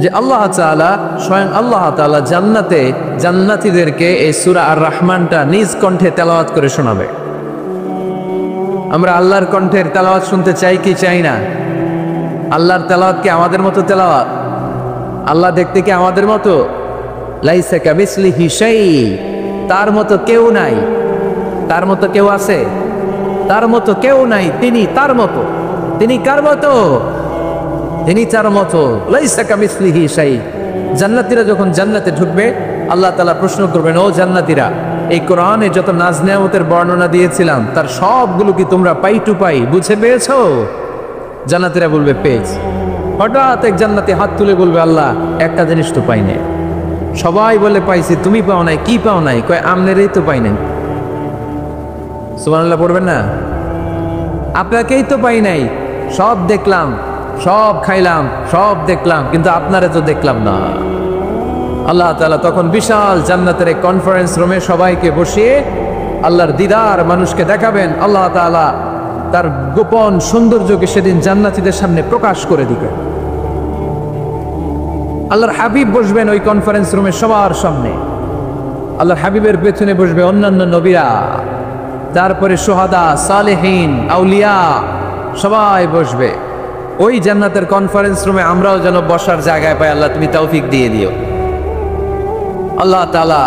যে আল্লাহ তাআলা স্বয়ং আল্লাহ তাআলা জান্নাতে জান্নাতীদেরকে এই সূরা আর রহমানটা নিজ কণ্ঠে তেলাওয়াত করে শোনাবে। আমরা আল্লাহর কণ্ঠের তেলাওয়াত শুনতে চাই কি চাই না? আল্লাহর তেলাওয়াত কি আমাদের মতো তেলাওয়াত? আল্লাহ দেখতে কি আমাদের মতো? লাইসা কামিসলিহি শাই, তার মতো কেউ নাই। তার মতো কেউ আছে? তার মতো কেউ নাই। তিনি তার মতো। তিনি কার মতো? তিনি তার মতো। লাইসা কামিসলিহি শাই। জান্নাতীরা যখন জান্নাতে ঢুকবে, আল্লাহ তাআলা প্রশ্ন করবেন, ও জান্নাতীরা, এই কোরআনে যত নাজ নেয়ামতের বর্ণনা দিয়েছিলাম তার সবগুলো কি তোমরা পাই টু পাই বুঝে পেয়েছো? জান্নাতীরা বলবে পেয়েছি। হঠাৎ এক জান্নাতি হাত তুলে বলবে, আল্লাহ একটা জিনিস তো পাই নাই। সবাই বলে পাইছি, তুমি পাও নাই। কি পাও নাই? কয় আমনেরই তো পাই নাই। সুবহানাল্লাহ পড়বেন না? আপনাকেই তো পাই নাই। সব দেখলাম, সব খাইলাম, সব দেখলাম, কিন্তু আপনারে তো দেখলাম না। আল্লাহ তাআলা তখন বিশাল জান্নাতের এক কনফারেন্স রুমে সবাইকে বসিয়ে আল্লাহর দিদার মানুষকে দেখাবেন। আল্লাহ তাআলা তার গোপন সৌন্দর্যকে সেদিন জান্নাতীদের সামনে প্রকাশ করে দিবেন। আল্লাহর হাবিব বসবেন ওই কনফারেন্স রুমে সবার সামনে। আল্লাহর হাবিবের পেছনে বসবে অন্যান্য নবীরা, তারপরে সুহাদা, সালেহীন, আউলিয়া সবাই বসবে। ওই জান্নাতের কনফারেন্স রুমে আমরাও যেন বসার জায়গায় পাই, আল্লাহ তুমি তৌফিক দিয়ে দিও। আল্লাহ তাআলা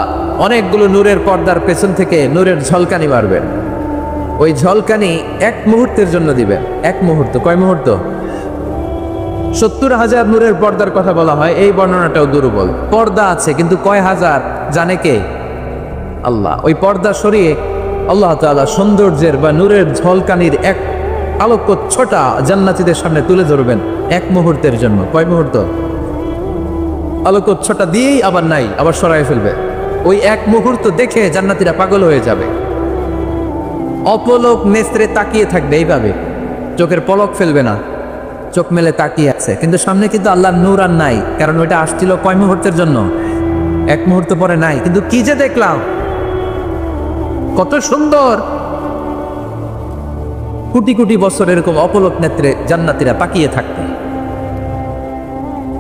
অনেকগুলো নূরের পর্দার পেছন থেকে নূরের ঝলকানি মারবেন। ওই ঝলকানি এক মুহূর্তের জন্য দিবেন। এক মুহূর্ত। কয় মুহূর্ত? 70,000 নূরের পর্দার কথা বলা হয়, এই বর্ণনাটাও দুর্বল। পর্দা আছে কিন্তু কয় হাজার জানে কে? আল্লাহ। ওই পর্দা সরিয়ে আল্লাহ তাআলা সৌন্দর্যের বা নূরের ঝলকানির এক আলোকচ্ছটা জান্নাতীদের সামনে তুলে ধরবেন এক মুহূর্তের জন্য। কয় মুহূর্ত? আলোকচ্ছটা দিয়েই আবার নাই, আবার সরাই ফেলবে। ওই এক মুহূর্ত দেখে জান্নাতীরা পাগল হয়ে যাবে, অপলক নেত্রে তাকিয়ে থাকবে। এইভাবে চোখের পলক ফেলবে না, চোখ মেলে তাকিয়ে আছে। কিন্তু সামনে কিন্তু আল্লাহর নূর আর নাই, কারণ ওইটা আসছিল কয় মুহূর্তের জন্য? এক মুহূর্ত পরে নাই। কিন্তু কি যে দেখলাম, কত সুন্দর! কোটি কোটি বছর এরকম অপলক নেত্রে জান্নাতীরা তাকিয়ে থাকবে।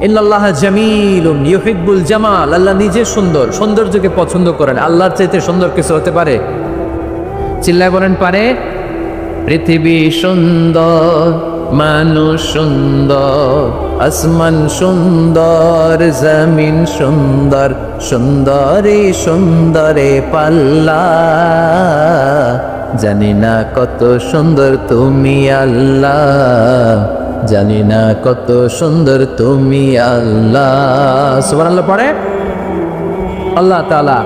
ইন্নাল্লাহা জামিলুন ইউহিব্বুল জামাল। আল্লাহ নিজে সুন্দর, সৌন্দর্যকে পছন্দ করেন। আল্লাহর চাইতে সুন্দর কিছু হতে পারে? চিল্লায় বলেন পারে? পৃথিবী সুন্দর, মানুষ সুন্দর, আসমান সুন্দর, জমিন সুন্দর, সুন্দরে সুন্দরে পাল্লা। জানি না কত সুন্দর তুমি আল্লাহ, জানি না কত সুন্দর তুমি আল্লাহ। সুবহানাল্লাহ পড়ে। আল্লাহ তাআলা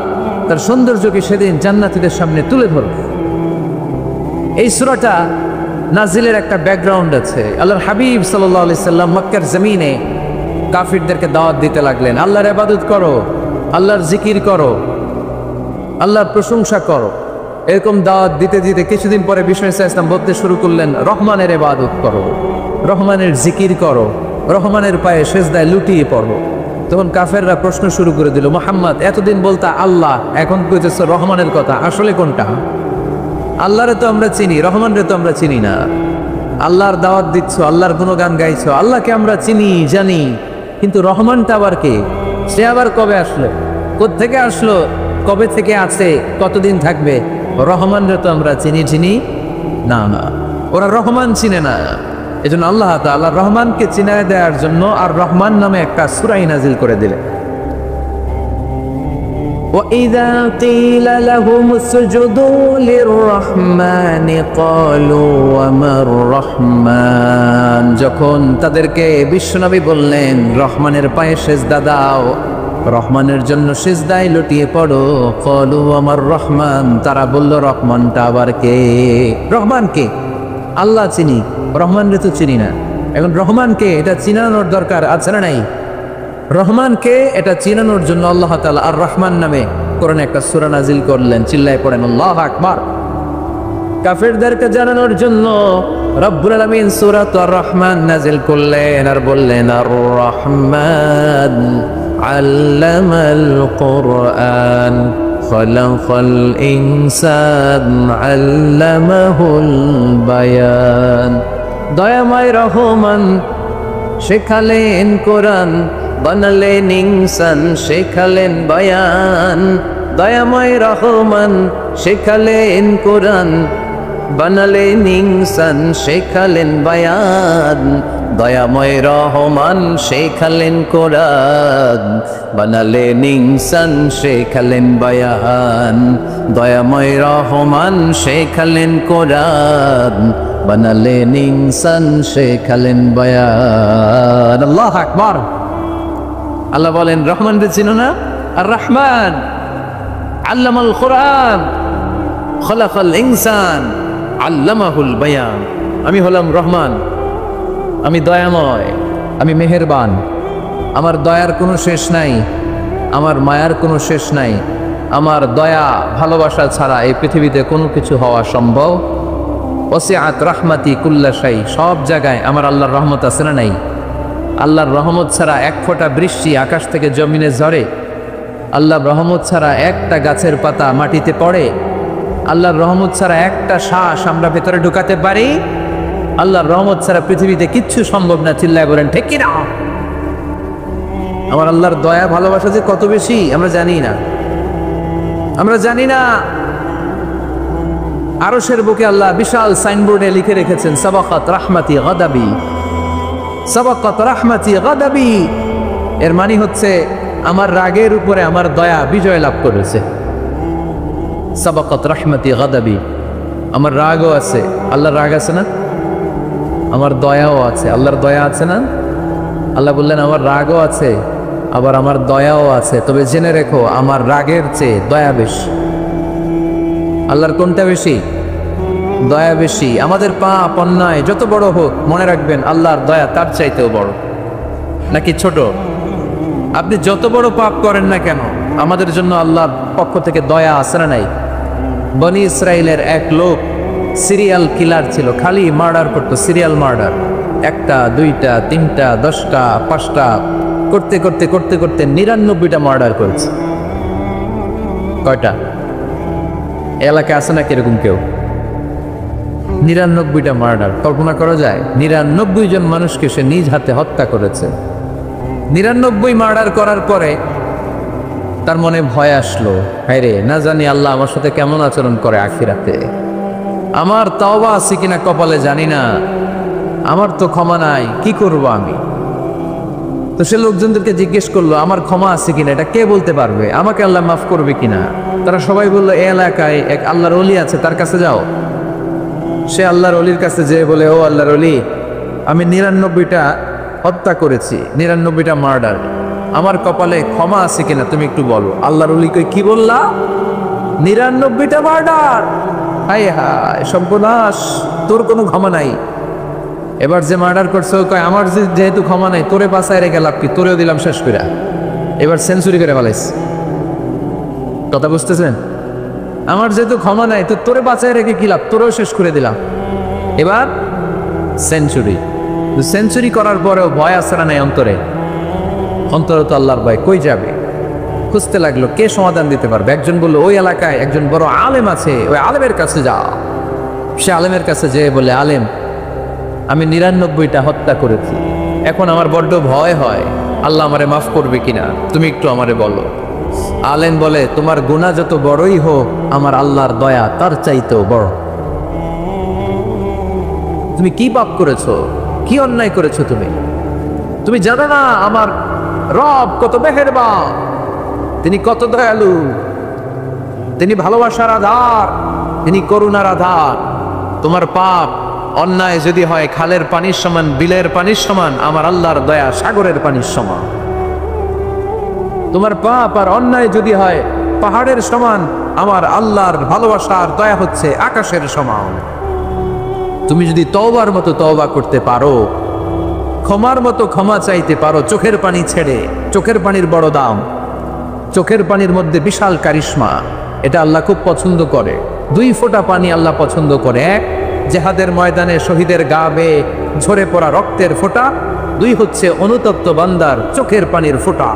তার সৌন্দর্যকে সেদিন জান্নাতীদের সামনে তুলে ধরবে। এই সূরাটা নাজিলের একটা ব্যাকগ্রাউন্ড আছে। আল্লাহর হাবিব সাল্লাল্লাহু আলাইহি সাল্লাম মক্কার জমিনে কাফিরদেরকে দাওয়াত দিতে লাগলেন, আল্লাহর ইবাদত করো, আল্লাহর জিকির করো, আল্লাহর প্রশংসা করো। এরকম দাওয়াত দিতে দিতে কিছুদিন পরে বিষ্ণু ইসলাম বলতে শুরু করলেন, রহমানের ইবাদত করো, রহমানের জিকির করো, রহমানের পায়ে সেজদায় লুটিয়ে পড়ো। তখন কাফেররা প্রশ্ন শুরু করে দিল, মুহাম্মদ এতদিন বলতা আল্লাহ, এখন কইতেছো রহমানের কথা, আসলে কোনটা? আল্লাহরে তো আমরা চিনি, রহমানরে তো আমরা চিনি না। আল্লাহর দাওয়াত দিচ্ছ, আল্লাহর গুণগান গাইছো, আল্লাহকে আমরা চিনি জানি, কিন্তু রহমানটা আবার কে? সে আবার কবে আসলো, কোত্থেকে আসলো, কবে থেকে আছে, কতদিন থাকবে? রহমানরে তো আমরা চিনি না। ওরা রহমান চিনে না। এজন্য আল্লাহ তাআলা রহমানকে চিনায় দেওয়ার জন্য আর রহমান নামে একটা সূরা নাজিল করে দিলেন। وَإِذَا قِيلَ لَهُمُ اسْجُدُوا لِلرَّحْمَنِ قَالُوا وَمَا الرَّحْمَنُ। যখন তাদেরকে বিশ্বনবী বললেন রহমানের পায়ে সিজদা দাও, রহমানের জন্য সিজদায় লুটিয়ে পড়ো, قَالُوا وَمَا الرَّحْمَنُ, তারা বলল রহমানটা আবার কে? রহমান কে? আল্লাহ চিনি, রহমানরে তো চিনি না। এখন রহমানকে এটা চিনানোর দরকার আছে না নাই? রহমানকে এটা চিনানোর জন্য আল্লাহ তাআলা আর রহমান নামে কোরআনে একটা সূরা নাজিল করলেন। চিল্লায় পড়েন আল্লাহু আকবার। কাফেরদেরকে জানানোর জন্য রব্বুল আলামিন সূরাত আর রহমান নাজিল করলেন আর বললেন, আর রহমান আল্লামাল কুরআন খালাকাল ইনসান আল্লামাহুল বায়ান। দয়াময় রহমান শেখালেন কোরআন, বানালেন ইনসান শেখালেন বয়ান, দয়াময় রহমান শেখালেন কোরআন। বানালেন ইনসান শেখালেন বয়ান, দয়াময় রহমান শেখালেন কোরআন। বানালেন ইনসান শেখালেন বয়ান, দয়াময় রহমান শেখালেন কোরআন। বানালেন ইনসান শেখালেন বয়ান। আল্লাহু আকবার। আল্লাহ বলেন রহমান রে চিনো না? আর রহমান আল্লামাল কোরআন, খলাকাল ইনসান আল্লামাহুল বায়ান। আমি হলাম রহমান, আমি দয়াময়, আমি মেহেরবান। আমার দয়ার কোনো শেষ নাই, আমার মায়ার কোনো শেষ নাই। আমার দয়া ভালোবাসা ছাড়া এই পৃথিবীতে কোনো কিছু হওয়া সম্ভব। ওয়াসিআত রাহমাতি কুল্লা শাই, সব জায়গায় আমার আল্লাহর রহমত আছে না নাই? আল্লাহর রহমত ছাড়া এক ফোঁটা বৃষ্টি আকাশ থেকে জমিনে ঝরে? আল্লাহর রহমত ছাড়া একটা গাছের পাতা মাটিতে পড়ে? আল্লাহর রহমত ছাড়া একটা শ্বাস আমরা ভেতরে ঢুকাতে পারি? আল্লাহর রহমত ছাড়া পৃথিবীতে কিচ্ছু সম্ভব না। চিল্লায় বলেন ঠিক কি না? আমার আল্লাহর দয়া ভালোবাসা যে কত বেশি আমরা জানি না, আমরা জানি না। আরশের বুকে আল্লাহ বিশাল সাইনবোর্ডে লিখে রেখেছেন সাবাকাত রাহমাতি গাদাবি, সাবাকাত রাহমাতি গাদাবি। এর মানে হচ্ছে আমার রাগের উপরে আমার দয়া বিজয় লাভ করেছে। সাবাকাত রাহমাতি গাদাবি, আমার রাগও আছে, আল্লাহর রাগ আছে না? আমার দয়াও আছে, আল্লাহর দয়া আছে না? আল্লাহ বললেন আমার রাগও আছে, আবার আমার দয়াও আছে। তবে জেনে রেখো আমার রাগের চেয়ে দয়া বেশি। আল্লাহর কোনটা বেশি? দয়া বেশি। আমাদের পাপ অন্যায় যত বড় হোক, মনে রাখবেন আল্লাহর দয়া তার চাইতেও বড়। নাকি ছোট? আপনি যত বড় পাপ করেন না কেন, আমাদের জন্য আল্লাহর পক্ষ থেকে দয়া আছে না নাই? বনি ইসরাইলের এক লোক সিরিয়াল কিলার ছিল, খালি মার্ডার করতো, সিরিয়াল মার্ডার। একটা, দুইটা, তিনটা, 10টা, 5টা করতে করতে করতে করতে 99টা মার্ডার করেছে। কয়টা? এলাকায় আছে না কিরকম কেউ? 99টা মার্ডার। কল্পনা করা যায়? 99 জন মানুষকে সে নিজ হাতে হত্যা করেছে। 99 মার্ডার করার পরে তার মনে ভয় আসলো, হায় রে, না জানি আল্লাহ আমার সাথে কেমন আচরণ করে আখিরাতে। আমার তওবা আছে কিনা কপালে জানি না, আমার তো ক্ষমা নাই, কি করব আমি? তো সে লোকজনদেরকে জিজ্ঞেস করলো আমার ক্ষমা আছে কিনা, এটা কে বলতে পারবে? আমাকে আল্লাহ মাফ করবে কিনা? তারা সবাই বললো এই এলাকায় এক আল্লাহর ওলি আছে, তার কাছে যাও। সে আল্লাহর ওলির কাছে যেয়ে বলে, ও আল্লাহর ওলি, আমি 99টা হত্যা করেছি, 99টা মার্ডার, আমার কপালে ক্ষমা আছে কিনা তুমি একটু বলো। আল্লাহর ওলি কই, কি বললা? 99টা মার্ডার? হায় হায় সর্বনাশ, তোর কোনো ক্ষমা নাই। এবার যে মার্ডার করছে ও কয়, আমার যেহেতু ক্ষমা নাই, তোরে বাঁচায় রেখে লাভ কি, তোরেও দিলাম শেষ করে। এবার সেঞ্চুরি করে ফেলাইস। কথা বুঝতেছেন? আমার যেহেতু ক্ষমা নাই, তো তোরে বাঁচায় রেখে কি লাভ, তোরেও শেষ করে দিলাম। এবার সেঞ্চুরি। সেঞ্চুরি করার পরেও ভয় আসে না নাই অন্তরে? অন্তরে তো আল্লাহর ভয়। কই যাবে? খুঁজতে লাগলো কে সমাধান দিতে পারবে। একজন বললো ওই এলাকায় একজন বড় আলেম আছে, ওই আলেমের কাছে যাও। সে আলেমের কাছে যেয়ে বলে, আলেম, আমি 99টা হত্যা করেছি, এখন আমার বড্ড ভয় হয়, আল্লাহ আমারে মাফ করবে কিনা, তুমি একটু আমারে বলো। আলেম বলে, তোমার গুনাহ যত বড়ই হোক, আমার আল্লাহর দয়া তার চাইতেও বড়। তুমি কি পাপ করেছো, কি অন্যায় করেছো তুমি? তুমি জানো না আমার রব কত মেহেরবান, তিনি কত দয়ালু, তিনি ভালোবাসার আধার, তিনি করুণার আধার। তোমার পাপ অন্যায় যদি হয় খালের পানির সমান, বিলের পানির সমান, আমার আল্লাহর দয়া সাগরের পানির সমান। তোমার পাপ আর অন্যায় যদি হয় পাহাড়ের সমান, আমার আল্লাহর ভালোবাসার দয়া হচ্ছে আকাশের সমান। তুমি যদি তওবার মতো তওবা করতে পারো, ক্ষমার মতো ক্ষমা চাইতে পারো, চোখের পানি ছেড়ে, চোখের পানির বড় দাম, চোখের পানির মধ্যে বিশাল কারিশমা, এটা আল্লাহ খুব পছন্দ করে। 2 ফোঁটা পানি আল্লাহ পছন্দ করে। এক, জেহাদের ময়দানে শহীদের গা বেয়ে ঝরে পড়া রক্তের ফোঁটা। 2 হচ্ছে অনুতপ্ত বান্দার চোখের পানির ফোঁটা।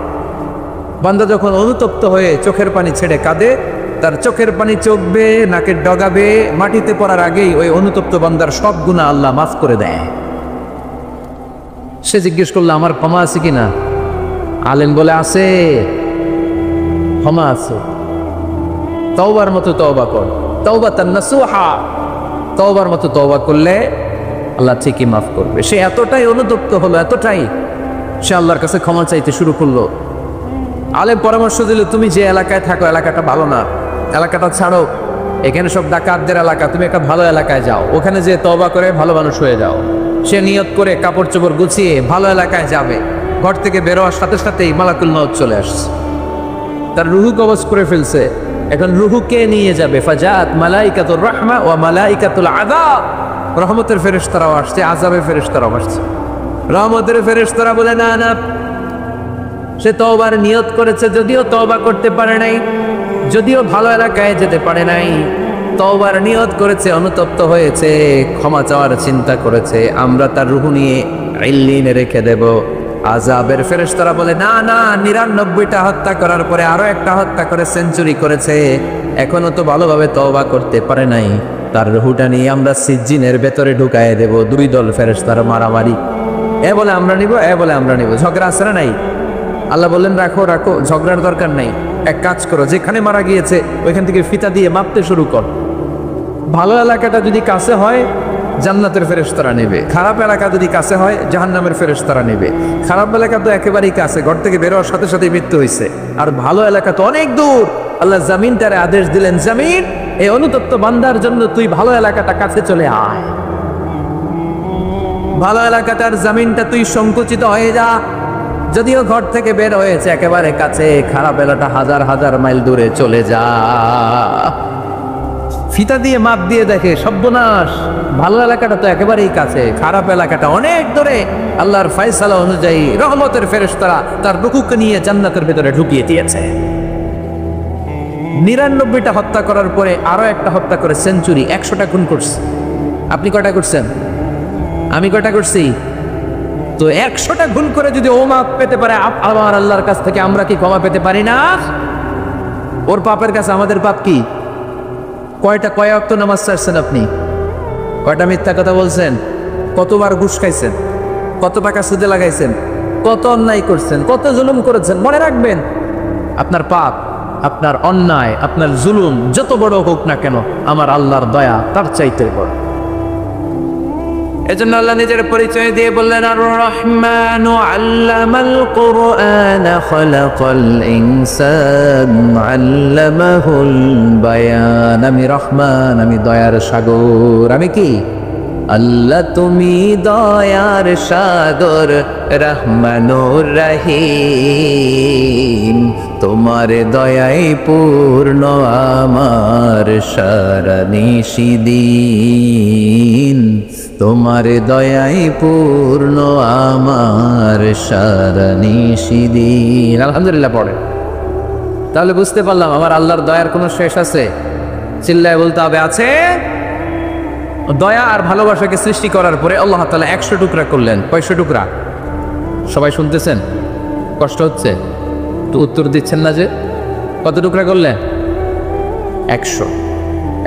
বান্দা যখন অনুতপ্ত হয়ে চোখের পানি ছেড়ে কাঁদে, তার চোখের পানি চোখ বেয়ে নাকের ডগা বেয়ে মাটিতে পড়ার আগেই ওই অনুতপ্ত বান্দার সব গুনাহ আল্লাহ মাফ করে দেয়। সে জিজ্ঞেস করলো আমার ক্ষমা আছে কিনা? আলেম বলে আছে, ক্ষমা আছে, তওবার মতো তওবা কর, তাওবাতান নাসুহা, তওবার মতো তওবা করলে আল্লাহ ঠিকই মাফ করবে। সে এতটাই অনুতপ্ত হলো, এতটাই সে আল্লাহর কাছে ক্ষমা চাইতে শুরু করলো। আলেম পরামর্শ দিল, তুমি যে এলাকায় থাকো এলাকাটা ভালো না, এলাকাটা ছাড়ো, এখানে সব ডাকাতদের এলাকা, তুমি একটা ভালো এলাকায় যাও, ওখানে যে তওবা করে ভালো মানুষ হয়ে যাও। সে নিয়ত করে কাপড় চোপড় গুছিয়ে ভালো এলাকায় যাবে, ঘর থেকে বেরোয়ার সাথে সাথেই মালাকুল মউত চলে আসছে, তার রুহু কবজ করে ফেলছে। এখন রুহুকে নিয়ে যাবে, ফাজাত মালাইকাতুর রাহমা ওয়া মালাইকাতুল আযাব, রহমতের ফেরেশতারাও আসছে, আযাবের ফেরেশতারাও আসছে। রহমতের ফেরেশতারা বলে না না, সে তওবার নিয়ত করেছে, যদিও তওবা করতে পারে নাই, যদিও ভালো এলাকায় যেতে পারে নাই, তওবার নিয়ত করেছে, অনুতপ্ত হয়েছে, ক্ষমা চাওয়ার চিন্তা করেছে, আমরা তার রুহু নিয়ে ইল্লিনে রেখে দেব। আযাবের ফেরেশতারা বলে না না, ৯৯টা হত্যা করার পরে আরো একটা হত্যা করে সেঞ্চুরি করেছে, এখনো তো ভালোভাবে তওবা করতে পারে নাই, তার রুহুটা নিয়ে আমরা সিজ্জিনের ভেতরে ঢুকায় দেব। দুই দল ফেরেশতার মারামারি, এ বলে আমরা নিব, এ বলে আমরা নিব, ঝগড়া আছে না নাই? আল্লাহ বললেন রাখো রাখো, ঝগড়ার দরকার নাই, এক কাজ করো, যেখানে মারা গিয়েছে ওইখান থেকে ফিতা দিয়ে মাপতে শুরু কর। ভালো এলাকাটা যদি কাছে হয় জান্নাতের ফেরেশতারা নেবে, খারাপ এলাকা যদি কাছে হয় জাহান্নামের ফেরেশতারা নেবে। খারাপ এলাকা তো একেবারেই কাছে, ঘর থেকে বেরোয়ার সাথে সাথে মৃত্যু হয়েছে, আর ভালো এলাকা তো অনেক দূর। আল্লাহ জামিনটারে আদেশ দিলেন, জামিন এই অনুতপ্ত বান্দার জন্য তুই ভালো এলাকাটা কাছে চলে আয়, ভালো এলাকাটার জামিনটা তুই সংকুচিত হয়ে যা, যদিও ঘর থেকে বের হয়েছে একেবারে কাছে, খারাপ এলাকাটা হাজার হাজার মাইল দূরে চলে যা। ফিতা দিয়ে মাপ দিয়ে দেখে সর্বনাশ, ভালো এলাকাটা তো একেবারেই কাছে, খারাপ এলাকাটা অনেক দূরে। আল্লাহর ফয়সালা অনুযায়ী রহমতের ফেরেশতারা তার রুহুকে নিয়ে জান্নাতের ভেতরে ঢুকিয়ে দিয়েছে। ৯৯টা হত্যা করার পরে আরো একটা হত্যা করে সেঞ্চুরি, ১০০টা খুন করছে। আপনি কয়টা করছেন? আমি কয়টা করছি? তো ১০০টা খুন করে যদি ও মাপ পেতে পারে আমার আল্লাহর কাছ থেকে, আমরা কি ক্ষমা পেতে পারি না? ওর পাপের কাছে আমাদের পাপ কি? কয় ওয়াক্ত নামাজ ছাড়ছেন আপনি? কয়টা মিথ্যা কথা বলছেন? কতবার ঘুষ খাইছেন? কত টাকা সুদে লাগাইছেন? কত অন্যায় করছেন? কত জুলুম করেছেন? মনে রাখবেন, আপনার পাপ, আপনার অন্যায়, আপনার জুলুম যত বড় হোক না কেন, আমার আল্লাহর দয়া তার চাইতে বড়। এজন্য আল্লাহ নিজের পরিচয় দিয়ে বললেন, আর রহমানু আল্লামাল কুরআন খালাকাল ইনসান আল্লামাহুল বায়ান। আমি রহমান, আমি দয়ার সাগর। আমি কি? আল্লাহ তুমি দয়ার সাগর, রহমানুর রহিম, তোমার দয়ায় পূর্ণ আমার সারা নিশিদিন, তোমার দয়ায় পূর্ণ আমার সারা নিশিদিন। আলহামদুলিল্লাহ পড়ে, তাহলে বুঝতে পারলাম আমার আল্লাহর দয়ার কোনো শেষ আছে? চিল্লায় বলতে হবে আছে। দয়া আর ভালোবাসাকে সৃষ্টি করার পরে আল্লাহ তাআলা ১০০ টুকরা করলেন। কয়শো টুকরা? সবাই শুনতেছেন? কষ্ট হচ্ছে? তো উত্তর দিচ্ছেন না যে। কত টুকরা করলেন? ১০০।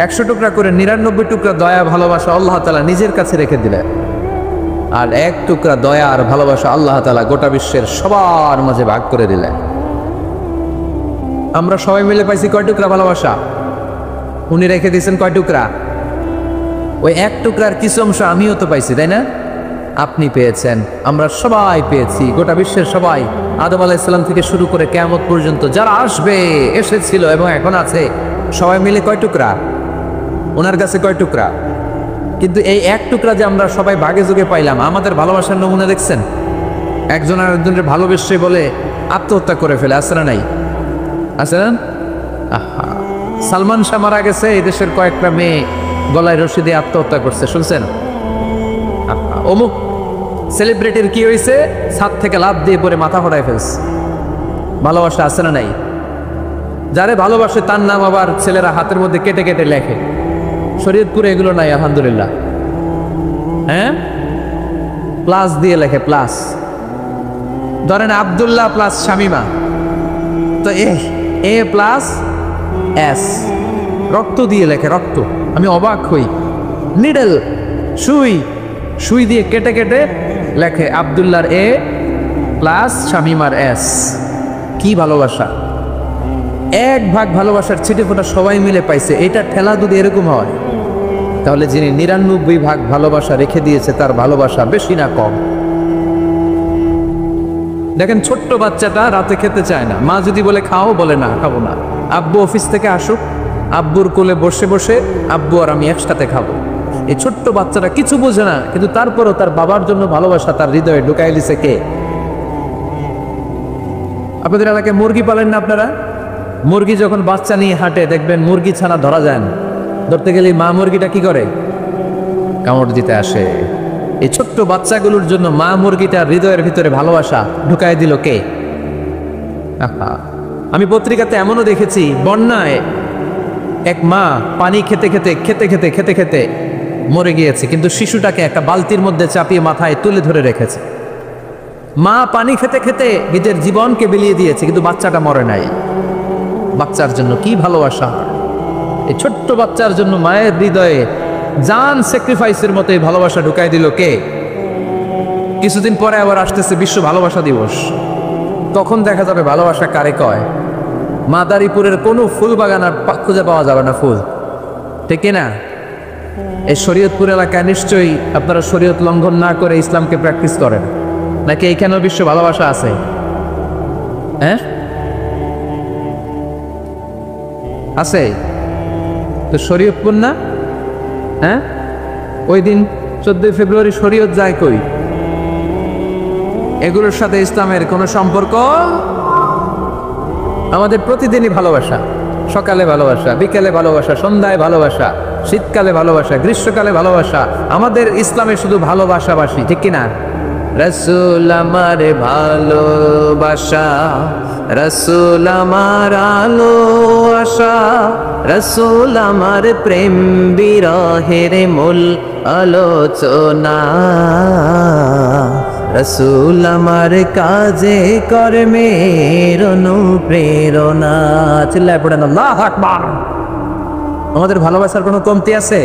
১০০ টুকরা করে ৯৯ টুকরা দয়া ভালোবাসা আল্লাহ তাআলা নিজের কাছে রেখে দিলেন, আর ১ টুকরা দয়া আর ভালোবাসা আল্লাহ তাআলা গোটা বিশ্বের সবার মাঝে ভাগ করে দিলেন। আমরা সবাই মিলে পাইছি কয় টুকরা ভালোবাসা? উনি রেখে দিয়েছেন কয় টুকরা? ওই ১ টুকরার কিছু অংশ আমিও তো পাইছি, তাই না? আপনি পেয়েছেন, আমরা সবাই পেয়েছি, গোটা বিশ্বের সবাই, আদম আলাইহিস সালাম থেকে শুরু করে কিয়ামত পর্যন্ত যারা আসবে, এসেছিল এবং এখন আছে, সবাই মিলে কয় টুকরা? ওনার কাছে কয় টুকরা? কিন্তু এই ১ টুকরা যে আমরা সবাই ভাগে যোগে পাইলাম, আমাদের ভালোবাসার নমুনা দেখছেন? একজন আর একজনের ভালোবেসে বলে আত্মহত্যা করে ফেলে, আছে না নাই? আছে না? আহা, সালমান শাহ মারা গেছে, এই দেশের কয়েকটা মেয়ে গলায় রশি দিয়ে আত্মহত্যা করছে, শুনছেন? অমুক সেলিব্রিটির কি হয়েছে, ছাদ থেকে লাফ দিয়ে পরে মাথা ফোটায় ফেলছে। ভালোবাসা আছে না নাই? যারে ভালোবাসে তার নাম আবার ছেলেরা হাতের মধ্যে কেটে কেটে লেখে। শরীয়তপুরে এগুলো নাই আলহামদুলিল্লাহ। হ্যাঁ, প্লাস দিয়ে লেখে, প্লাস। ধরেন আব্দুল্লাহ প্লাস শামিমা, তো এ প্লাস এস, রক্ত দিয়ে লেখে, রক্ত। আমি অবাক হই, নিডল, সুই দিয়ে কেটে কেটে লেখে আব্দুল্লাহর এ প্লাস শামিমার এস। কি ভালোবাসা! 1 ভাগ ভালোবাসার ছিটে ফোটা সবাই মিলে পাইছে। এটা ঠেলা যদি এরকম হয়, তাহলে যিনি 99 ভাগ ভালোবাসা রেখে দিয়েছে তার ভালোবাসা বেশি না কম? দেখেন, ছোট্ট বাচ্চাটা রাতে খেতে চায় না, মা যদি বলে খাও, বলে না, খাবো না। আব্বু অফিস থেকে আসুক, আব্বুর কোলে বসে বসে আব্বু আর আমি একসাথে খাবো। এই ছোট্ট বাচ্চাটা কিছু বোঝে না, কিন্তু তারপরও তার বাবার জন্য ভালোবাসা তার হৃদয়ে ঢুকাই দিছে কে? আপনাদের এলাকায় মুরগি পালেন না আপনারা? মুরগি যখন বাচ্চা নিয়ে হাঁটে, দেখবেন মুরগি ছানা ধরা যায় না। ধরতে গেলে মা মুরগিটা কি করে? কামড় দিতে আসে। এই ছোট্ট বাচ্চাগুলোর জন্য মা মুরগিটার হৃদয়ের ভিতরে ভালোবাসা ঢুকাই দিল কে? আমি পত্রিকাতে এমনও দেখেছি, বন্যায় এক মা পানি খেতে খেতে খেতে খেতে খেতে খেতে মরে গিয়েছে, কিন্তু শিশুটাকে একটা বালতির মধ্যে চাপিয়ে মাথায় তুলে ধরে রেখেছে। মা পানি খেতে খেতে নিজের জীবনকে বিলিয়ে দিয়েছে, কিন্তু বাচ্চাটা মরে নাই। বাচ্চার জন্য কি ভালোবাসা! এই ছোট্ট বাচ্চার জন্য মায়ের হৃদয়ে জান স্যাক্রিফাইসের মতো এই ভালোবাসা ঢুকাই দিল কে? কিছুদিন পরে আবার আসতেছে বিশ্ব ভালোবাসা দিবস। তখন দেখা যাবে ভালোবাসা কারে কয়। মাদারীপুরের কোনো ফুল বাগান আর খুঁজে পাওয়া যাবে না ফুল, ঠিক না? এই শরীয়তপুর এলাকায় নিশ্চয়ই আপনারা শরীয়ত লঙ্ঘন না করে ইসলামকে প্র্যাকটিস করেন, নাকি এইখানেও বিশ্ব ভালোবাসা আছে? হ্যাঁ, আছে তো। শরীয়তপুর না? হ্যাঁ, ওই দিন 14 ফেব্রুয়ারি শরীয়ত যায় কই? এগুলোর সাথে ইসলামের কোনো সম্পর্ক? আমাদের প্রতিদিনই ভালোবাসা, সকালে ভালোবাসা, বিকেলে ভালোবাসা, সন্ধ্যায় ভালোবাসা, শীতকালে ভালোবাসা, গ্রীষ্মকালে ভালোবাসা। আমাদের ইসলামে শুধু ভালোবাসাবাসী, ঠিক কিনা? রাসূল আমার ভালোবাসা, রাসূল আমার আলো আশা, রাসূল আমার প্রেম বিরহের মূল আলোচনা, রাসূল আমার কাজে কর্মের অনুপ্রেরণা। চিল্লায় পড়েন আল্লাহু আকবার। আমাদের ভালোবাসার কোনো কমতি আছে?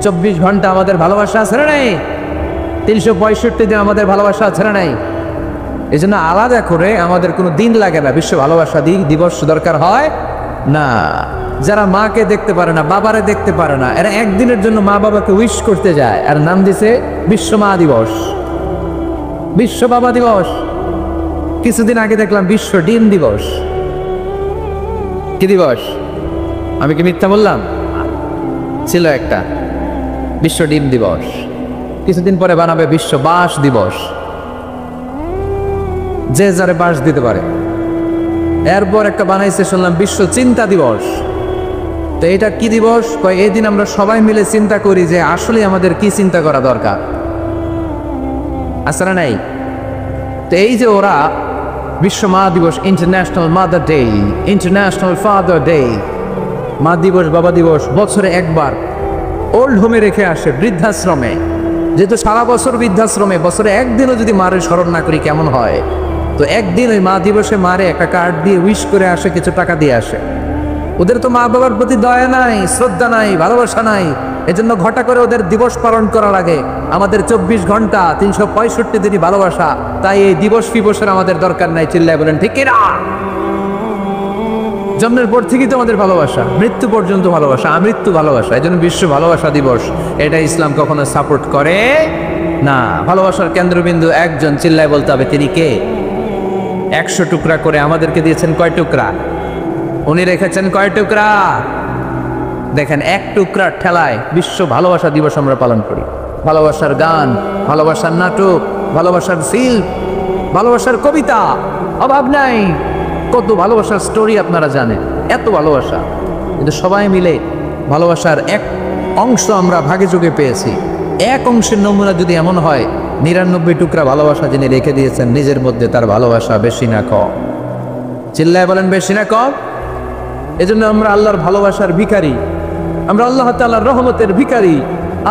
24 ঘন্টা আমাদের ভালোবাসা আছে না নাই? 365 দিন আমাদের ভালোবাসা আছে না নাই? এই জন্য আলাদা করে আমাদের কোনো দিন লাগে না বিশ্ব ভালোবাসা দিবস দরকার হয় না। যারা মাকে দেখতে পারে না, বাবারে দেখতে পারে না, এরা একদিনের জন্য মা বাবাকে উইশ করতে যায়, আর নাম দিছে বিশ্ব মা দিবস, বিশ্ব বাবা দিবস। কিছুদিন আগে দেখলাম বিশ্ব ডিম দিবস। কি দিবস? আমি কি মিথ্যা বললাম? ছিল একটা বিশ্ব ডিম দিবস। কিছুদিন পরে বানাবে বিশ্ব বাঁশ দিবস, যে যারে বাঁশ দিতে পারে। এরপর একটা বানাইছে শুনলাম বিশ্ব চিন্তা দিবস। তো এটা কি দিবস? এই দিন আমরা সবাই মিলে চিন্তা করি যে আসলে আমাদের কি চিন্তা করা দরকার, আসলে নাই? তো এই যে ওরা বিশ্ব মা দিবস, international mother day, international father day, মা দিবস, বাবা দিবস বছরে একবার ওল্ড হোমে রেখে আসে, বৃদ্ধাশ্রমে। যেহেতু সারা বছর বৃদ্ধাশ্রমে, বছরে একদিনও যদি মারে স্মরণ না করি কেমন হয়? তো একদিন ওই মা দিবসে মারে একটা কার্ড দিয়ে উইশ করে আসে, কিছু টাকা দিয়ে আসে। ওদের তো মা বাবার প্রতি দয়া নাই, শ্রদ্ধা নাই, ভালোবাসা নাই। এজন্য ঘটা করে ওদের দিবস পালন করা লাগে। আমাদের 24 ঘন্টা 365 দিনই ভালোবাসা, তাই এই দিবস ফিবসের আমাদের দরকার নাই। চিল্লায় বলেন ঠিক কিনা? জন্মের পর থেকেই তো আমাদের ভালোবাসা, মৃত্যু পর্যন্ত ভালোবাসা, আমৃত্যু ভালোবাসা। এই জন্য বিশ্ব ভালোবাসা দিবস, এটা ইসলাম কখনো সাপোর্ট করে না। ভালোবাসার কেন্দ্রবিন্দু একজন, চিল্লায় বলতে হবে তিনি কে? 100 টুকরা করে আমাদেরকে দিয়েছেন কয় টুকরা? উনি রেখেছেন কয় টুকরা? দেখেন, 1 টুকরার ঠেলায় বিশ্ব ভালোবাসা দিবস আমরা পালন করি। ভালোবাসার গান, ভালোবাসার নাটক, ভালোবাসার ফিল্ম, ভালোবাসার কবিতা, অভাব নাই। কত ভালোবাসার স্টোরি আপনারা জানেন, এত ভালোবাসা। কিন্তু সবাই মিলে ভালোবাসার এক অংশ আমরা ভাগে যোগে পেয়েছি। এক অংশের নমুনা যদি এমন হয়, 99 টুকরা ভালোবাসা যিনি রেখে দিয়েছেন নিজের মধ্যে, তার ভালোবাসা বেশি না কম? চিল্লায় বলেন বেশি না কম? এজন্য আমরা আল্লাহর ভালোবাসার ভিখারি, আমরা আল্লাহ তাআলার রহমতের ভিখারি।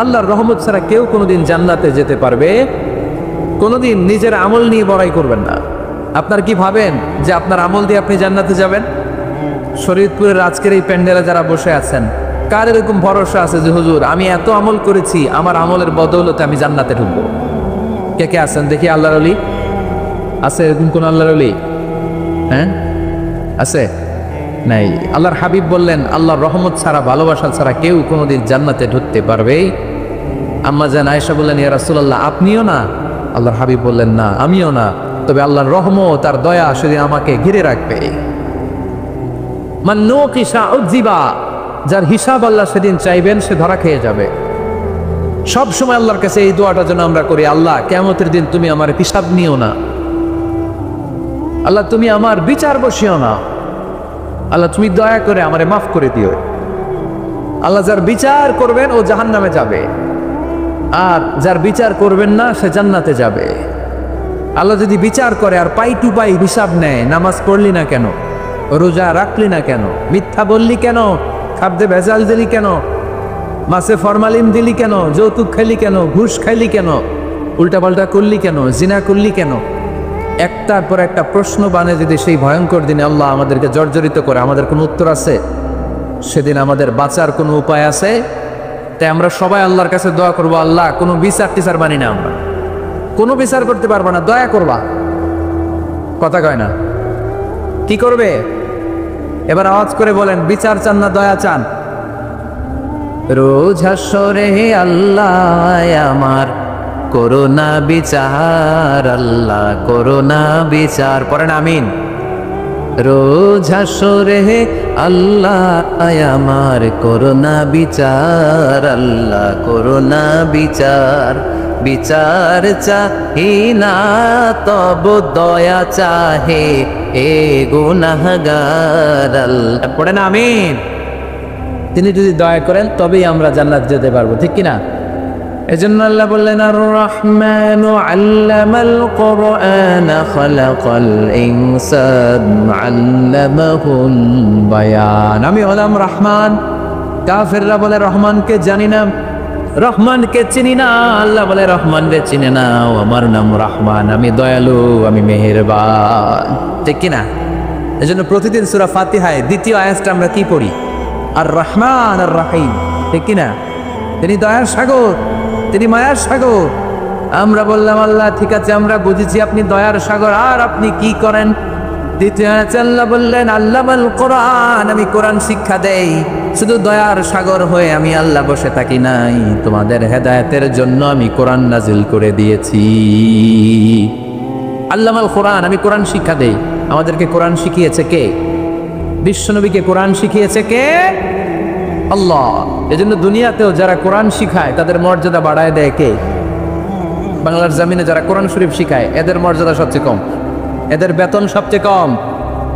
আল্লাহর রহমত ছাড়া কেউ কোনোদিন জান্নাতে যেতে পারবে? কোনোদিন নিজের আমল নিয়ে বড়াই করবেন না। আপনার কি ভাবেন যে আপনার আমল দিয়ে আপনি জান্নাতে যাবেন? শরীয়তপুরের আজকের এই প্যান্ডেলে যারা বসে আছেন, কার এরকম ভরসা আছে যে হুজুর আমি এত আমল করেছি, আমার আমলের বদৌলতে আমি জান্নাতে ঢুকবো? কে কে আছেন দেখি আল্লাহর ওলি? আছে এরকম কোন আল্লাহর ওলি? হ্যাঁ, আছে? নাই। আল্লাহর হাবিব বললেন আল্লাহর রহমত ছাড়া, ভালোবাসা ছাড়া কেউ কোনোদিন জান্নাতে ঢুকতে পারবে? আম্মা জান আয়েশা বললেন, ইয়া রাসূলুল্লাহ আপনিও না? আল্লাহর হাবিব বললেন, না আমিও না, তবে আল্লাহর রহমত আর দয়া সেদিন আমাকে ঘিরে রাখবে। মান নুকিশা উযিবা, যার হিসাব আল্লাহ সেদিন চাইবেন সে ধরা খেয়ে যাবে। সব সময় আল্লাহর কাছে এই দোয়াটা যেন আমরা করি, আল্লাহ কিয়ামতের দিন তুমি আমার হিসাব নিও না, আল্লাহ তুমি আমার বিচার বসিও না, আল্লাহ তুমি দয়া করে আমারে মাফ করে দিও। আল্লাহ যার বিচার করবেন ও জাহান্নামে যাবে, আর যার বিচার করবেন না সে জান্নাতে যাবে। আল্লাহ যদি বিচার করে আর পাই টু পাই হিসাব নেয়, নামাজ পড়লি না কেন, রোজা রাখলি না কেন, মিথ্যা বললি কেন, খাদ্যে ভেজাল দিলি কেন, মাছে ফরমালিন দিলি কেন, যৌতুক খাইলি কেন, ঘুষ খাইলি কেন, উল্টাপাল্টা করলি কেন, জিনা করলি কেন, একটার পর একটা প্রশ্ন বানে যদি সেই ভয়ঙ্কর দিনে আল্লাহ আমাদেরকে জর্জরিত করে, আমাদের কোনো উত্তর আছে? সেদিন আমাদের বাঁচার কোনো উপায় আছে? তাই আমরা সবাই আল্লাহর কাছে দোয়া করবো, আল্লাহ কোনো বিচার টিচার মানি না, আমরা কোনো বিচার করতে পারবো না, দয়া করবা। কথা কয় না? কি করবে? এবার আওয়াজ করে বলেন, বিচার চান না দয়া চান? রোজ হাসরে হে আল্লাহ আমার করোনা বিচার, আল্লাহ করোনা বিচার, পড়েন আমিন। রোজ হাসরে হে আল্লাহ আমার করোনা বিচার, আল্লাহ করোনা বিচার, বিচার চাহি না তব দয়া চাহে এ গুনাহগার, আল্লাহ পড়েন আমিন। তিনি যদি দয়া করেন তবেই আমরা জান্নাত যেতে পারবো, ঠিক কিনা? এজন্য আল্লাহ বললেন, আর রহমানু আল্লামাল কুরআন খালাকাল ইনসান আল্লামাহুল বায়ান। আমি হলাম রহমান। কাফেররা বলে রহমানকে জানি না, রহমানকে চিনি না। আল্লাহ বলে রহমানকে চিনে না, আমার নাম রহমান, আমি দয়ালু, আমি মেহেরবান, ঠিক কিনা? এজন্য প্রতিদিন সূরা ফাতিহায় দ্বিতীয় আয়াতটা আমরা কি পড়ি? আর রহমান আর রহিম, ঠিক কিনা? তিনি দয়ার সাগর, তিনি মায়ার সাগর। আমরা বললাম আল্লাহ ঠিক আছে, আমরা বুঝেছি আপনি দয়ার সাগর, আর আপনি কি করেন? দ্বিতীয় আয়াতে আল্লাহ বললেন আল্লামাল কোরআন, আমি কোরআন শিক্ষা দেই। শুধু দয়ার সাগর হয়ে আমি আল্লাহ বসে থাকি নাই, তোমাদের হেদায়েতের জন্য আমি কোরআন নাজিল করে দিয়েছি। আল্লামাল কোরআন, আমি কোরআন শিক্ষা দেই। আমাদেরকে কোরআন শিখিয়েছে কে? বিশ্বনবীকে কোরআন শিখিয়েছে কে? আল্লাহ। এজন্য দুনিয়াতেও যারা কোরআন শিখায় তাদের মর্যাদা বাড়ায় দেয় কে? বাংলার জমিনে যারা কোরআন শরীফ শিখায় এদের মর্যাদা সবচেয়ে কম, এদের বেতন সবচেয়ে কম,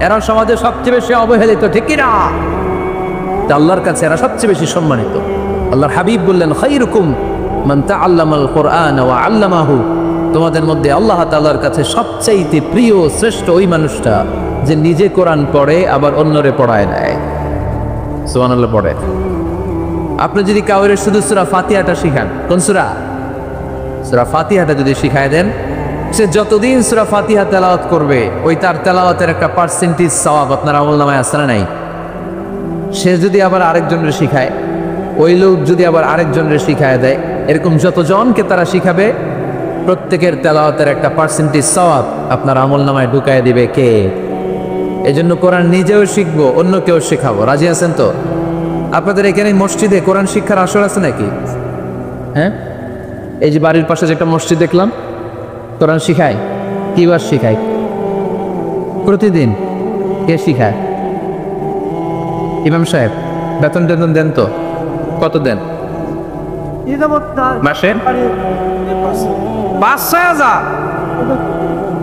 এরা সমাজে সবচেয়ে বেশি অবহেলিত, ঠিক কিনা? আল্লাহর কাছে এরা সবচেয়ে বেশি সম্মানিত। আল্লাহর হাবিব বললেন, খায়রুকুম মান তাআল্লামাল কুরআন ওয়া আল্লামাহু, তোমাদের মধ্যে আল্লাহ তাআলার কাছে সবচাইতে প্রিয় শ্রেষ্ঠ ওই মানুষটা যে নিজে কোরআন পড়ে আবার অন্যরে পড়ায় দেয়। সুবহানাল্লাহ পড়ে। আপনি যদি কাউরে শুধু সূরা ফাতিহাটা শিখান, কোন সূরা? সূরা ফাতিহাটা যদি শিখায় দেন, সে যতদিন সূরা ফাতিহা তেলাওয়াত করবে ওই তার তেলাওয়াতের একটা পার্সেন্টেজ সওয়াব আপনার আমলনামায় আছে না নাই? সে যদি আবার আরেকজনের শিখায়, ওই লোক যদি আবার আরেকজনের শিখায় দেয়, এরকম যতজনকে তারা শিখাবে প্রত্যেকের তেলাওয়াতের একটা পার্সেন্টেজ সওয়াব আপনার আমলনামায় ঢুকায় দিবে কে? এজন্য কোরআন নিজেও শিখবো, অন্যকেও শেখাবো। রাজি আছেন তো? আপনাদের এখানে মসজিদে কোরআন শিক্ষার আসর আছে নাকি? হ্যাঁ, এই যে বাড়ির পাশে যে একটা মসজিদ দেখলাম, কোরআন শিখায়। কিবার শিখায়? প্রতিদিন। কে শিখায়? ইমাম সাহেব। বেতন টেতন দেন তো? কত দেন মাসে? 5-6,000।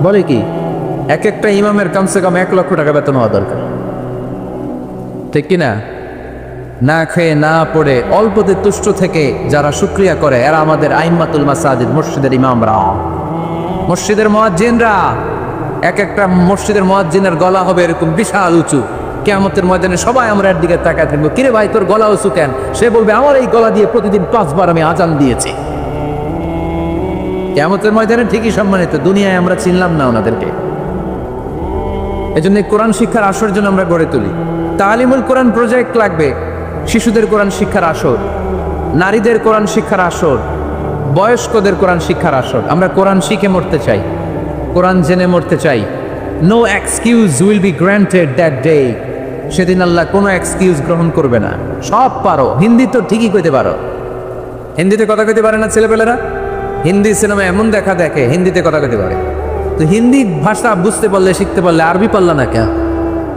বলে কি? এক একটা ইমামের কমসে কম 1 লক্ষ টাকা বেতন হওয়া দরকার, ঠিক কিনা? না খেয়ে না পড়ে অল্পতে তুষ্ট থেকে যারা শুকরিয়া করে এরা আমাদের আইম্মাতুল মাসাজিদ, মসজিদের ইমামরা, মসজিদের মুয়াজ্জিনরা। এক একটা মসজিদের মুয়াজ্জিনের গলা হবে এরকম বিশাল উঁচু। কিয়ামতের ময়দানে সবাই আমরা এর দিকে তাকায় থাকবো, কিরে ভাই তোর গলা উঁচু কেন? সে বলবে আমার এই গলা দিয়ে প্রতিদিন 5 বার আমি আজান দিয়েছি। কিয়ামতের ময়দানে ঠিকই সম্মানিত, দুনিয়ায় আমরা চিনলাম না ওনাদেরকে। এজন্য কোরআন শিক্ষার আসর জন্য আমরা গড়ে তুলি। তালিমুল কোরআন প্রজেক্ট লাগবে, শিশুদের কোরআন শিক্ষার আসর, নারীদের কোরআন শিক্ষার আসর, বয়স্কদের কোরআন শিক্ষার আসর। আমরা কোরআন শিখে মরতে চাই, কোরআন জেনে মরতে চাই। No excuse will be granted that day. সেদিন আল্লাহ কোনো এক্সকিউজ গ্রহণ করবে না। সব পারো, হিন্দি তো ঠিকই কইতে পারো। হিন্দিতে কথা কইতে পারে না ছেলেপেলেরা? হিন্দি সিনেমা এমন দেখা দেখে হিন্দিতে কথা কইতে পারে। তো হিন্দি ভাষা বুঝতে পারলে, শিখতে পারলে, আরবি পারলা না কেন?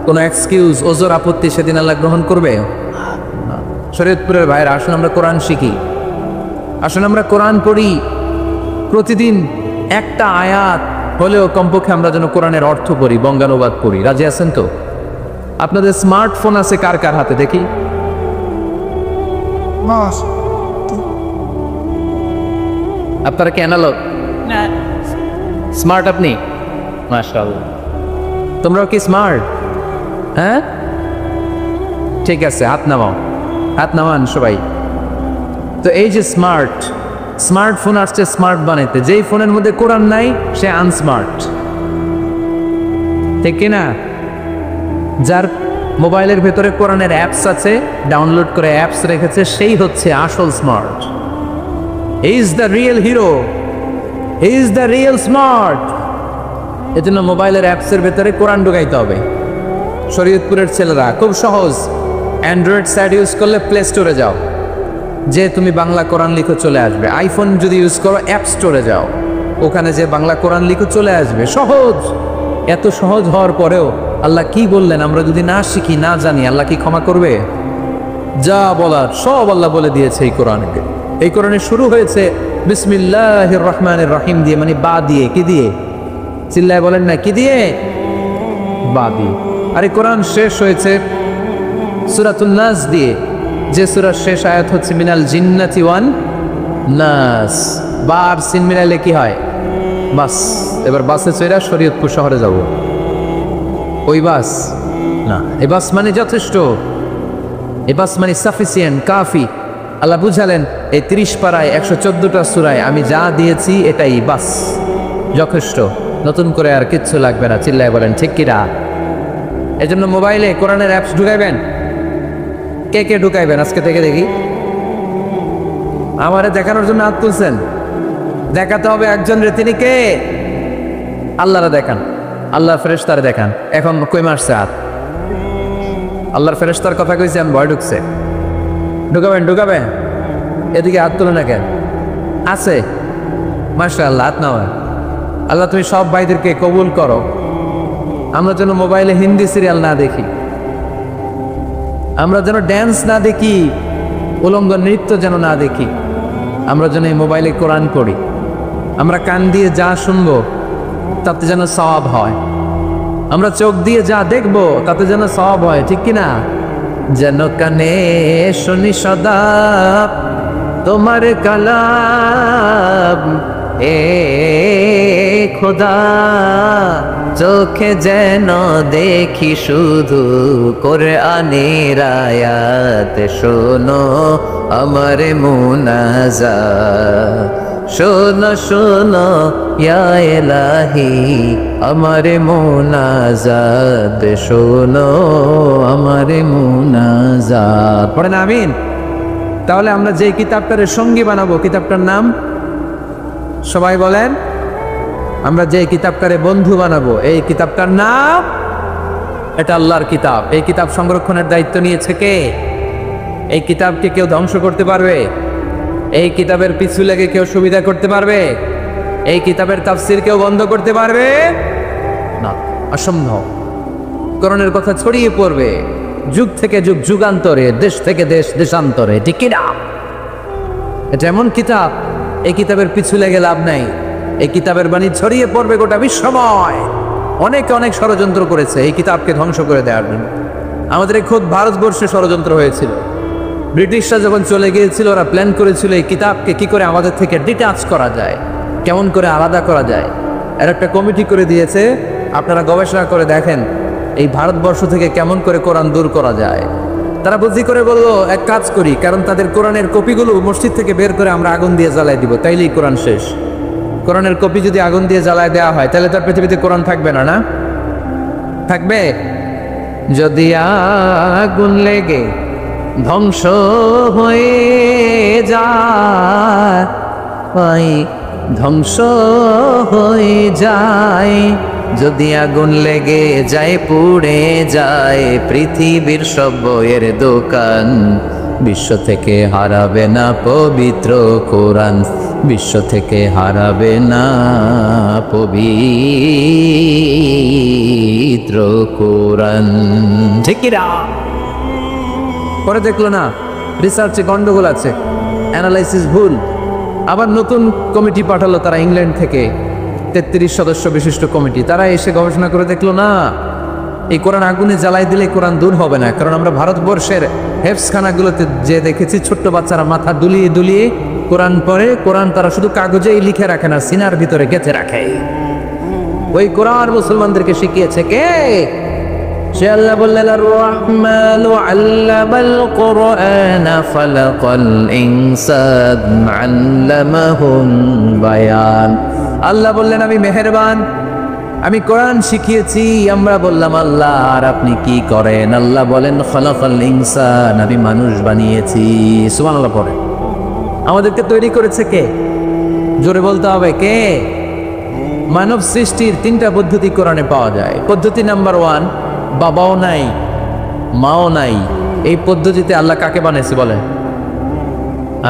কোনো এক্সকিউজ, ওজোর, আপত্তি সেদিন আল্লাহ গ্রহণ করবে? শরীয়তপুরের ভাইরা, আসুন আমরা কোরআন শিখি, আসুন আমরা কোরআন পড়ি। প্রতিদিন একটা আয়াত হলেও কমপক্ষে আমরা যেন কোরআনের অর্থ পড়ি, বঙ্গানুবাদ পড়ি। রাজি আছেন তো? আপনাদের স্মার্টফোন আছে কার কার হাতে দেখি? আপনারা কি অ্যানালগ? স্মার্ট আপনি? মাশাআল্লাহ। তোমরাও কি স্মার্ট? হ্যাঁ, ঠিক আছে, হাত নামাও, হাত নামান সবাই। তো এই যে স্মার্টফোন আসছে স্মার্ট বানাইতে, যেই ফোনের মধ্যে কোরআন নাই সে আনস্মার্ট, ঠিক কিনা? যার মোবাইলের ভেতরে কোরআনের অ্যাপস আছে, ডাউনলোড করে অ্যাপস রেখেছে, সেই হচ্ছে আসল smart. He is the real hero, he is the real smart. এজন্য মোবাইলের অ্যাপসের ভেতরে কোরআন ঢুকাইতে হবে। শরীয়তপুরের ছেলেরা খুব সহজ, অ্যান্ড্রয়েড সাইট ইউজ করলে প্লে স্টোরে যাও, যে তুমি বাংলা কোরআন লিখো, চলে আসবে। আইফোন যদি ইউজ করো অ্যাপ স্টোরে যাও, ওখানে যে বাংলা কোরআন লিখো চলে আসবে। সহজ। এত সহজ হওয়ার পরেও আল্লাহ কি বললেন আমরা যদি না শিখি, না জানি, আল্লাহ কি ক্ষমা করবে? যা বলার সব আল্লাহ বলে দিয়েছে এই কোরআনকে। এই কোরআনে শুরু হয়েছে বিসমিল্লাহির রহমানির রহিম দিয়ে, মানে বা দিয়ে। কি দিয়ে? চিল্লায় বলেন না, কি দিয়ে? বা দিয়ে। আর এই কোরআন শেষ হয়েছে সূরাতুন নাস দিয়ে, যে সূরার শেষ আয়াত হচ্ছে মিনাল জিন্নাতি ওয়ান নাস। বার সিন মিলাইলে কি হয়? বাস। এবার বাসে চড়া শরীয়তপুর শহরে যাব। ওই বাস না, এই বাস মানে যথেষ্ট, এই বাস মানে সাফিসিয়েন্ট, কাফি। আল্লাহ বুঝালেন এই 30 পারায় 114টা সূরায় আমি যা দিয়েছি এটাই বাস, যথেষ্ট। নতুন করে আর কিচ্ছু লাগবে না। চিল্লায় বলেন ঠিক কিনা? এজন্য মোবাইলে কোরআনের অ্যাপস ঢুকাইবেন। কে কে ঢুকাইবেন আজকে থেকে দেখি? আমারে দেখানোর জন্য হাত তুলছেন? দেখাতে হবে একজন রে। তিনি কে? আল্লাহরে দেখান, আল্লাহর ফেরেশতারে দেখান। এখন কই মারছে হাত? আল্লাহর ফেরেশতার কথা কইছি আমি, ভয় ঢুকছে। ঢুকাবেন ঢুকাবেন, এদিকে হাত তুলে না কেন? আছে? মাশাআল্লাহ, হাত নাও। আল্লাহ তুমি সব ভাইদেরকে কবুল করো। আমরা যেন মোবাইলে হিন্দি সিরিয়াল না দেখি, আমরা যেন ড্যান্স না দেখি, উলঙ্গ নৃত্য যেন না দেখি। আমরা যেন এই মোবাইলে কোরআন পড়ি। আমরা কান দিয়ে যা শুনবো তাতে যেন সওয়াব হয়। আমরা চোখ দিয়ে যা দেখবো তাতে যেন সওয়াব হয়, ঠিক কিনা? যেন কানে শুনি সদা তোমার কালাম, এ খোদা চোখে যেন দেখি শুধু কোরআনের আয়াত। শোনো আমার মুনাজাত, শোনো শোনো ইয়া ইলাহি আমার মুনাজাত, শোনো আমার মুনাজাত। পড়েন আমিন। তাহলে আমরা যে কিতাবটারে সঙ্গী বানাবো, কিতাবটার নাম সবাই বলেন। আমরা যে কিতাবটারে বন্ধু বানাবো, এই কিতাবটার নাম, এটা আল্লাহর কিতাব। এই কিতাব সংরক্ষণের দায়িত্ব নিয়েছে কে? এই কিতাবকে কেউ ধ্বংস করতে পারবে? এই কিতাবের পিছু লেগে কেউ সুবিধা করতে পারবে? এই কিতাবের তাফসীর কেউ বন্ধ করতে পারবে না, অসম্ভব। কোরআনের কথা ছড়িয়ে পড়বে যুগ থেকে যুগ, যুগান্তরে, দেশ থেকে দেশ, দেশান্তরে, ঠিক কিনা? এটা এমন কিতাব, এই কিতাবের পিছু লেগে লাভ নাই। এই কিতাবের বাণী ছড়িয়ে পড়বে গোটা বিশ্বময়। অনেকে অনেক ষড়যন্ত্র করেছে এই কিতাবকে ধ্বংস করে দেওয়ার জন্য। আমাদের এই খোদ ভারতবর্ষে ষড়যন্ত্র হয়েছিল। ব্রিটিশরা যখন চলে গিয়েছিল, ওরা প্ল্যান করেছিল এই কিতাবকে কি করে আমাদের থেকে ডিটাচ করা যায়, কেমন করে আলাদা করা যায়। এর একটা কমিটি করে দিয়েছে, আপনারা গবেষণা করে দেখেন এই ভারতবর্ষ থেকে কেমন করে কোরআন দূর করা যায়। তারা বুদ্ধি করে বললো এক কাজ করি, কারণ তাদের কোরআনের কপিগুলো মসজিদ থেকে বের করে আমরা আগুন দিয়ে জ্বালাই দিব, তাইলেই কোরআন শেষ। কোরআনের কপি যদি আগুন দিয়ে জ্বালায় দেওয়া হয় তাহলে তার পৃথিবীতে কোরআন থাকবে না? না থাকবে? যদি আগুন লেগে ধ্বংস হয়ে যায় ধ্বংস হয়ে যায়, যদি আগুন লেগে যায় পুড়ে যায় পৃথিবীর সব বইয়ের দোকান, বিশ্ব থেকে হারাবে না পবিত্র কোরআন, বিশ্ব থেকে হারাবে না পবিত্র কোরআন। ঠিক কি না? পরে দেখলো না রিসার্চে গন্ডগোল আছে, অ্যানালাইসিস ভুল, আবার নতুন কমিটি পাঠালো তারা ইংল্যান্ড থেকে, 33 সদস্য বিশিষ্ট কমিটি। তারা এসে গবেষণা করে দেখলো না, এই কোরআন আগুনে জ্বালাই দিলে কোরআন দূর হবে না। কারণ আমরা ভারতবর্ষের হেফসখানাগুলোতে যে দেখেছি ছোট্ট বাচ্চারা মাথা দুলিয়ে দুলিয়ে কোরআন পড়ে, কোরআন তারা শুধু কাগজেই লিখে রাখে না, সিনার ভিতরে গেঁথে রাখে। ওই কোরআন মুসলমানদেরকে শিখিয়েছে কে? সে আল্লাহ বললেন আর রহমানু আল্লামাল কোরআন ফালাকাল ইনসান আল্লামাহুল বায়ান। আল্লাহ বললেন আমি মেহেরবান, আমি কোরআন শিখিয়েছি। আমরা বললাম আল্লাহ আর আপনি কি করেন? আল্লাহ বলেন খালাকাল ইনসান, আমি মানুষ বানিয়েছি। সুবহানাল্লাহ পড়ে। আমাদেরকে তৈরি করেছে কে? জোরে বলতে হবে কে? মানব সৃষ্টির 3টা পদ্ধতি কোরআনে পাওয়া যায়। পদ্ধতি নাম্বার 1, বাবাও নাই মাও নাই। এই পদ্ধতিতে আল্লাহ কাকে বানিয়েছে বলেন?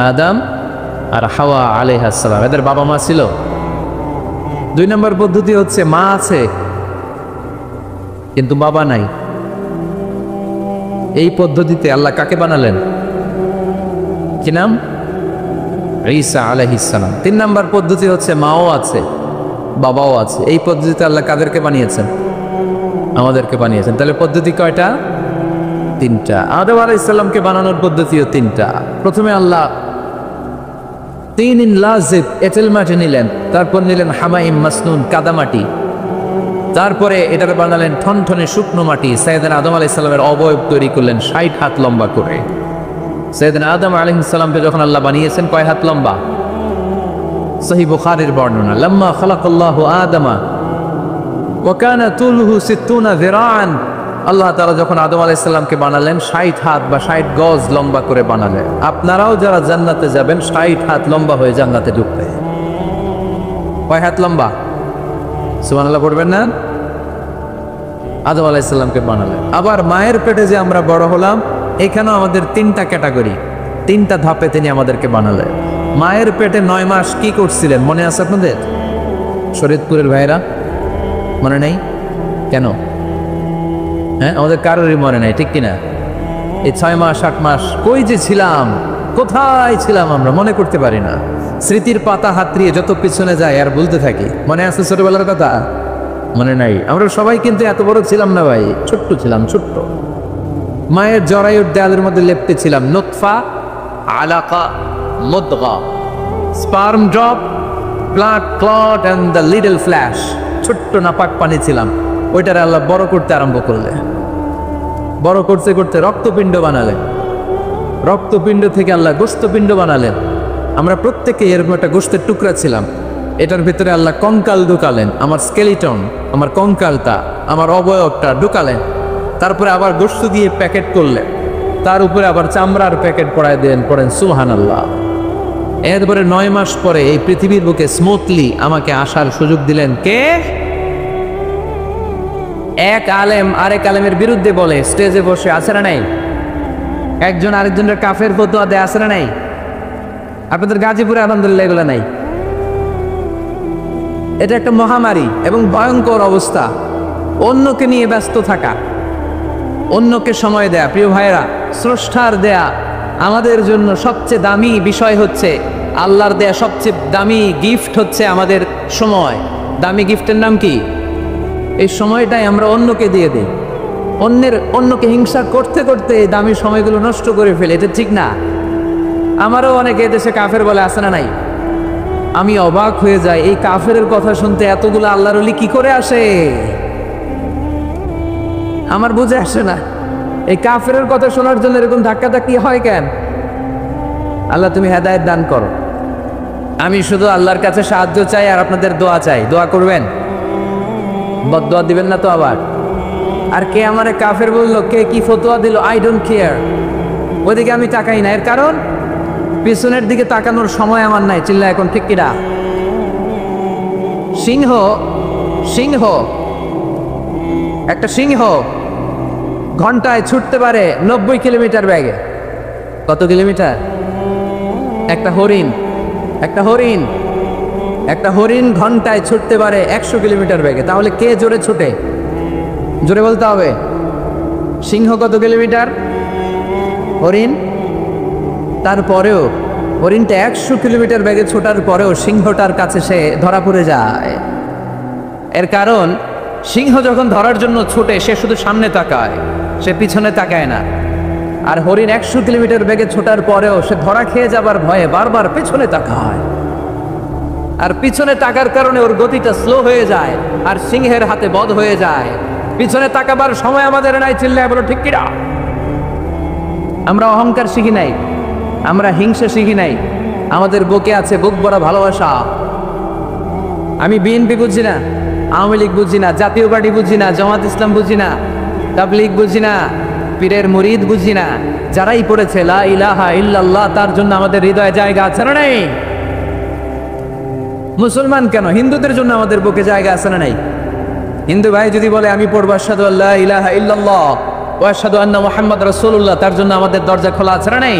আদম আর হাওয়া আলাইহিস সালাম, এদের বাবা মা ছিল। 2 নম্বর পদ্ধতি হচ্ছে মা আছে কিন্তু বাবা নাই। এই পদ্ধতিতে আল্লাহ কাকে বানালেন? কি নাম? ঈসা আলাইহিস সালাম। 3 নম্বর পদ্ধতি হচ্ছে মাও আছে বাবাও আছে। এই পদ্ধতিতে আল্লাহ কাদেরকে বানিয়েছেন? আমাদেরকে বানিয়েছেন। তাহলে পদ্ধতি কয়টা? 3টা। আদম আলাইহিস সালামকে বানানোর পদ্ধতিও 3টা। প্রথমে আল্লাহ তিন লাজিব এঁটেল মাটি নিলেন, তারপর নিলেন হামাইম মাসনুন কাদামাটি, তারপরে এটার বানালেন ঠনঠনে শুকনো মাটি। সাইয়েদনা আদম আলাইহিস সালামের অবয়ব তৈরি করলেন 60 হাত লম্বা করে। সাইয়েদনা আদম আলাইহিস সালামকে যখন আল্লাহ বানিয়েছেন কয় হাত লম্বা? সহিহ বুখারীর বর্ণনা, লাম্মা খালাকাল্লাহু আদামা ওয়া কানা তুলুহু 60 যিরাআন। আল্লাহ তাআলা যখন আদম আলাইহিস সালামকে বানালেন 60 হাত বা 60 গজ লম্বা করে বানালেন। আপনারাও যারা জান্নাতে যাবেন 60 হাত লম্বা হয়ে জান্নাতে ঢুকবে। কয় হাত লম্বা? সুবহানাল্লাহ পড়বেন না? আদম আলাইহিস সালামকে বানালেন। আবার মায়ের পেটে যে আমরা বড় হলাম, এখানেও আমাদের 3টা ক্যাটাগরি, 3টা ধাপে তিনি আমাদেরকে বানালেন। মায়ের পেটে 9 মাস কি করছিলেন মনে আছে আপনাদের? শরীয়তপুরের ভাইরা মনে নেই কেন? হ্যাঁ, আমাদের কারোরই মনে নাই, ঠিক কিনা? এই 6 মাস 8 মাস কই যে ছিলাম, কোথায় ছিলাম আমরা মনে করতে পারি না। স্মৃতির পাতা হাতড়িয়ে যত পিছনে যায় আর বলতে থাকি। মনে আছে ছোটবেলার কথা? মনে নাই। আমরা সবাই কিন্তু এত বড় ছিলাম না ভাই, ছোট্ট ছিলাম, ছোট্ট। মায়ের জরায়ুর দেয়ালের মধ্যে লেপ্টে ছিলাম। নুতফা, আলাকা, মুদগা, sperm drop, blood clot and the little flesh. ছোট্ট নাপাক পানি ছিলাম। ওইটারে আল্লাহ বড় করতে আরম্ভ করলেন। বড় করতে করতে রক্তপিণ্ড বানালেন। রক্তপিণ্ড থেকে আল্লাহ গোশতপিণ্ড বানালেন। আমরা প্রত্যেকে এরকম একটা গোশতের টুকরা ছিলাম। এটার ভিতরে আল্লাহ কঙ্কাল ঢুকালেন, আমার স্কেলিটন, আমার কঙ্কালটা, আমার অবয়বটা ঢুকালেন। তারপরে আবার গোশত দিয়ে প্যাকেট করলেন, তার উপরে আবার চামড়ার প্যাকেট পরায় দিলেন। পড়েন সুবহানাল্লাহ। এরপরে 9 মাস পরে এই পৃথিবীর বুকে স্মুথলি আমাকে আসার সুযোগ দিলেন কে? এক আলেম আরেক আলেমের বিরুদ্ধে বলে স্টেজে বসে, আছে না নাই? একজন আরেকজনের কাফের ফতোয়া দেয়, আছে না নাই? আপনাদের গাজীপুরে আলহামদুলিল্লাহ এগুলো নাই। এটা একটা মহামারী এবং ভয়ঙ্কর অবস্থা। অন্যকে নিয়ে ব্যস্ত থাকা, অন্যকে সময় দেয়া। প্রিয় ভাইরা, স্রষ্টার দেয়া আমাদের জন্য সবচেয়ে দামি বিষয় হচ্ছে, আল্লাহর দেয়া সবচেয়ে দামি গিফট হচ্ছে আমাদের সময়। দামি গিফটের নাম কি? এই সময়টাই আমরা অন্যকে দিয়ে দিই। অন্যকে হিংসা করতে করতে এই দামি সময়গুলো নষ্ট করে ফেলে। এটা ঠিক না? আমারও অনেকে এদেশে কাফের বলে, আছে না নাই? আমি অবাক হয়ে যাই, এই কাফেরের কথা শুনতে এতগুলো আল্লাহর ওলি কি করে আসে? আমার বুঝে আসে না। এই কাফেরের কথা শোনার জন্য এরকম ধাক্কাধাক্কি হয় কেন? আল্লাহ তুমি হেদায়েত দান করো। আমি শুধু আল্লাহর কাছে সাহায্য চাই আর আপনাদের দোয়া চাই। দোয়া করবেন, বদদোয়া দিবেন না তো আবার। আর কে আমারে কাফের বললো, কে কি ফতোয়া দিল, আই ডোন্ট কেয়ার। ওইদিকে আমি তাকাই না। এর কারণ পিছনের দিকে তাকানোর সময় আমার নাই। চিল্লা এখন ঠিক কিনা? সিংহ সিংহ একটা সিংহ ঘন্টায় ছুটতে পারে 90 কিলোমিটার বেগে। কত কিলোমিটার? একটা হরিণ ঘন্টায় ছুটতে পারে 100 কিলোমিটার বেগে। তাহলে কে জোরে ছুটে? জোরে বলতে হবে। সিংহ কত কিলোমিটার? হরিণ। তারপরেও হরিণটা 100 কিলোমিটার বেগে ছোটার পরেও সিংহটার কাছে সে ধরা পড়ে যায়। এর কারণ সিংহ যখন ধরার জন্য ছোটে সে শুধু সামনে তাকায়, সে পিছনে তাকায় না। আর হরিণ 100 কিলোমিটার বেগে ছোটার পরেও সে ধরা খেয়ে যাবার ভয়ে বারবার পেছনে তাকায়। আর পিছনে তাকার কারণে ওর গতিটা স্লো হয়ে যায় আর সিংহের হাতে বধ হয়ে যায়। পিছনে তাকাবার সময় আমাদের নাই, চিল্লায় বলো ঠিক কিনা? আমরা অহংকার শিখি নাই, আমরা হিংসা শিখি নাই, আমাদের বুকে আছে বুক ভরা ভালোবাসা। আমি বিএনপি বুঝি না, আওয়ামী লীগ বুঝি না, জাতীয় পার্টি বুঝি না, জামাত ইসলাম বুঝি না, তাবলীগ বুঝি না, পীরের মুরিদ বুঝি না। যারাই পড়েছে লা ইলাহা ইল্লাল্লাহ তার জন্য আমাদের হৃদয়ে জায়গা আছে না নাই? মুসলমান কেন, হিন্দুদের জন্য আমাদের বুকে জায়গা আছে না নাই? হিন্দু ভাই যদি বলে আমি পড়বো আশহাদু আল্লা ইলাহা ইল্লাল্লাহ ওয়া আশহাদু আন্না মুহাম্মাদ রাসূলুল্লাহ, তার জন্য আমাদের দরজা খোলা আছে না নাই?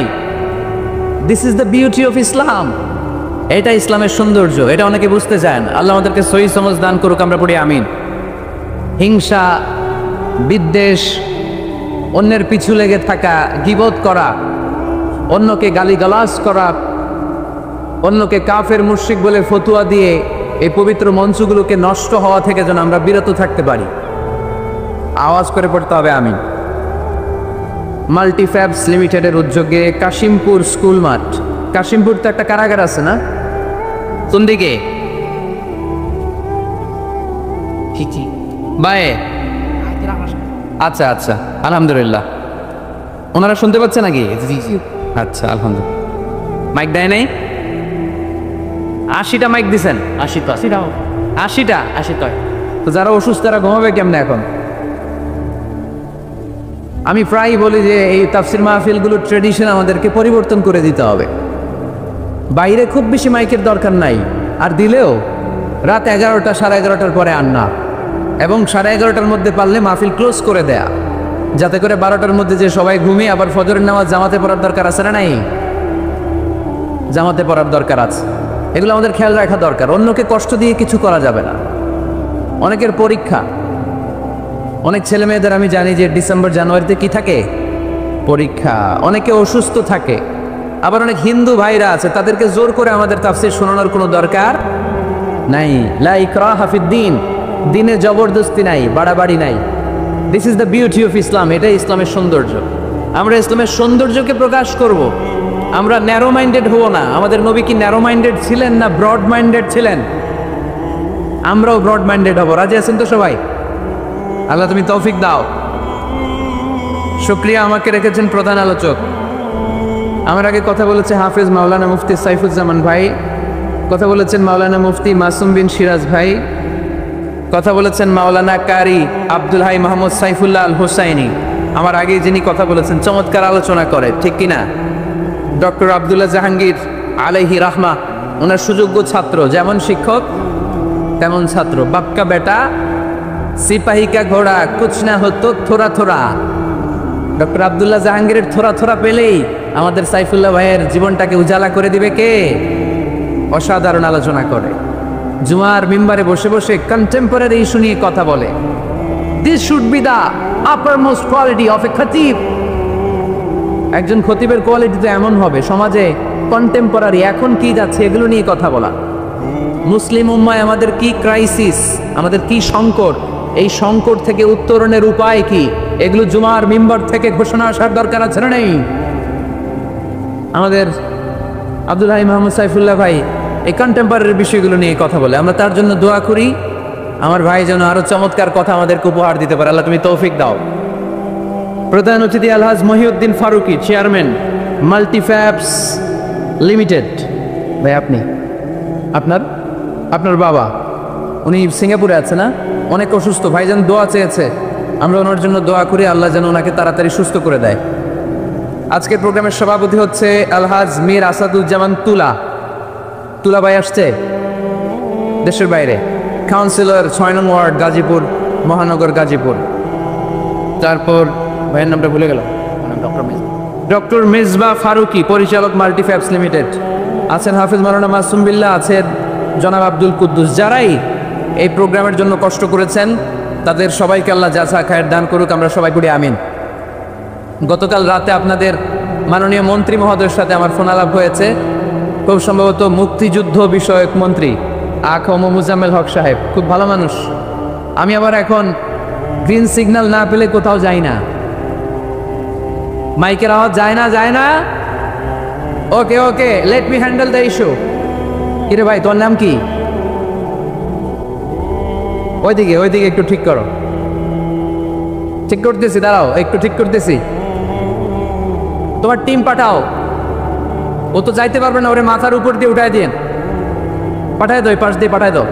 This is the beauty of Islam. এটা ইসলামের সৌন্দর্য, এটা অনেকে বুঝতে চান। আল্লাহ আমাদেরকে সহি সমঝ দান করুক, আমরা পড়ি আমিন। হিংসা, বিদ্বেষ, অন্যের পিছু লেগে থাকা, গীবত করা, অন্যকে গালিগালাজ করা, অন্যকে কাফের মুশরিক বলে ফতুয়া দিয়ে এই পবিত্র মঞ্চগুলোকে নষ্ট হওয়া থেকে যেন আমরা বিরত থাকতে পারি। আওয়াজ করে পড়তে হবে আমিন। মাল্টিফ্যাবস লিমিটেডের উদ্যোগে কাশিমপুর স্কুল মাঠ, কাশিমপুর তো একটা কারাগার আছে না? কোন দিকে? বায়ে? আচ্ছা আচ্ছা, আলহামদুলিল্লাহ। ওনারা শুনতে পাচ্ছে নাকি? আচ্ছা আলহামদুলিল্লাহ। মাইক দেয় নাই? 80টা মাইক দিছেন? 80টা? তো যারা অসুস্থ তারা ঘুমাবে কেমনে এখন? আমি প্রায় বলি যে এই তাফসির মাহফিলগুলোর ট্রেডিশন আমাদেরকে পরিবর্তন করে দিতে হবে। বাইরে খুব বেশি মাইকের দরকার নাই, আর দিলেও রাত 11টা 11:30টার পরে আর না, এবং 11:30টার মধ্যে পারলে মাহফিল ক্লোজ করে দেয়া, যাতে করে 12টার মধ্যে যে সবাই ঘুমিয়ে আবার ফজরের নামাজ জামাতে পড়ার দরকার আছে না নাই? জামাতে পড়ার দরকার আছে। এগুলো আমাদের খেয়াল রাখা দরকার। অন্যকে কষ্ট দিয়ে কিছু করা যাবে না। অনেকের পরীক্ষা, অনেক ছেলে মেয়েদের আমি জানি যে ডিসেম্বর জানুয়ারিতে কি থাকে? পরীক্ষা। অনেকে অসুস্থ থাকে। আবার অনেক হিন্দু ভাইরা আছে, তাদেরকে জোর করে আমাদের তাফসীর শোনানোর কোনো দরকার নাই। লা ইকরাহা ফিদ্দীন, দিনে জবরদস্তি নাই, বাড়াবাড়ি নাই। This is the beauty of Islam. এটাই ইসলামের সৌন্দর্য। আমরা ইসলামের সৌন্দর্যকে প্রকাশ করব। আমরা ন্যারো মাইন্ডেড হব না। আমাদের নবী কি ন্যারো মাইন্ডেড ছিলেন না ব্রড মাইন্ডেড ছিলেন? আমরাও ব্রড মাইন্ডেড হব। রাজি আছেন তো সবাই? আল্লাহ তুমি তৌফিক দাও। শুকরিয়া, আমাকে রেখেছেন প্রধান আলোচক। আমার আগে কথা বলেছে হাফেজ মাওলানা মুফতি সাইফুজ্জামান ভাই, কথা বলেছেন মাওলানা মুফতি মাসুম বিন সিরাজ ভাই, কথা বলেছেন মাওলানা কারি আব্দুল হাই মাহমুদ সাইফুল্লাহ আল হোসাইনি। আমার আগে যিনি কথা বলেছেন চমৎকার আলোচনা করে, ঠিক কিনা? ডক্টর আব্দুল্লাহ জাহাঙ্গীর আলাইহি রাহমা, ওনার সুযোগ্য ছাত্র, যেমন শিক্ষক তেমন ছাত্র। বাপকা বেটা সিপাহী কা ঘোড়া কুছ না হতো থোড়া থোড়া। ডক্টর আব্দুল্লাহ জাহাঙ্গীরের থোড়া থোড়া পেলেই আমাদের সাইফুল্লাহ ভাইয়ের জীবনটাকে উজালা করে দিবে কে? অসাধারণ আলোচনা করে, জুমার মিম্বারে বসে বসে কন্টেম্পোরারি ইস্যু নিয়ে কথা বলে। This should be the uppermost quality of a খতিব। একজন খতিবের কোয়ালিটি তো এমন হবে, সমাজে কন্টেম্পোরারি এখন কি যাচ্ছে এগুলো নিয়ে কথা বলা। মুসলিম উম্মায় আমাদের কি ক্রাইসিস, আমাদের কি সংকট, এই সংকট থেকে উত্তরণের উপায় কি, এগুলো জুমার মিম্বার থেকে ঘোষণা আসার দরকার আছে না নেই? আমাদের আব্দুল হাই মাহমুদ সাইফুল্লাহ ভাই এই কন্টেম্পোরারি বিষয়গুলো নিয়ে কথা বলে। আমরা তার জন্য দোয়া করি, আমার ভাই যেন আরো চমৎকার কথা আমাদেরকে উপহার দিতে পারে। আল্লাহ তুমি তৌফিক দাও। প্রধান অতিথি আলহাজ মহিউদ্দিন ফারুকি, চেয়ারম্যান মাল্টিফ্যাবস লিমিটেড। ভাই আপনি, আপনার বাবা উনি সিঙ্গাপুরে আছে না? অনেক অসুস্থ, ভাইজান দোয়া চেয়েছে, আমরা ওনার জন্য দোয়া করি আল্লাহ যেন ওনাকে তাড়াতাড়ি সুস্থ করে দেয়। আজকের প্রোগ্রামের সভাপতি হচ্ছে আলহাজ মীর আসাদুজ্জামান তুলা। তুলা ভাই আসছে দেশের বাইরে। কাউন্সিলর 6 নং ওয়ার্ড গাজীপুর মহানগর গাজীপুর। তারপর ভাইয়ের নামটা ভুলে গেলাম, ডক্টর মেজবা ফারুকি পরিচালক মাল্টিফ্যাবস লিমিটেড আছেন, হাফিজ মাওলানা মাসুম বিল্লাহ আছেন, জনাব আব্দুল কুদ্দুস। যারাই এই প্রোগ্রামের জন্য কষ্ট করেছেন তাদের সবাইকে আল্লাহ জাযা খায়ের দান করুক, আমরা সবাই করি আমিন। গতকাল রাতে আপনাদের মাননীয় মন্ত্রী মহোদয়ের সাথে আমার ফোন আলাপ হয়েছে, খুব সম্ভবত মুক্তিযুদ্ধ বিষয়ক মন্ত্রী আখম মুজাম্মেল হক সাহেব, খুব ভালো মানুষ। আমি আবার এখন গ্রিন সিগন্যাল না পেলে কোথাও যাই না, মাইকের আওয়াজ যায় না। Okay okay, let me handle the issue. কিরে ভাই, তোর নাম কি? ওইদিকে একটু ঠিক করো। ঠিক করতেছি, দাঁড়াও একটু ঠিক করতেছি। তোমার টিম পাঠাও, ও তো যাইতে পারবে না, ওরে মাথার উপর দিয়ে উঠাই দিন, পাঠায় দাও, পাশ দিয়ে পাঠায় দাও।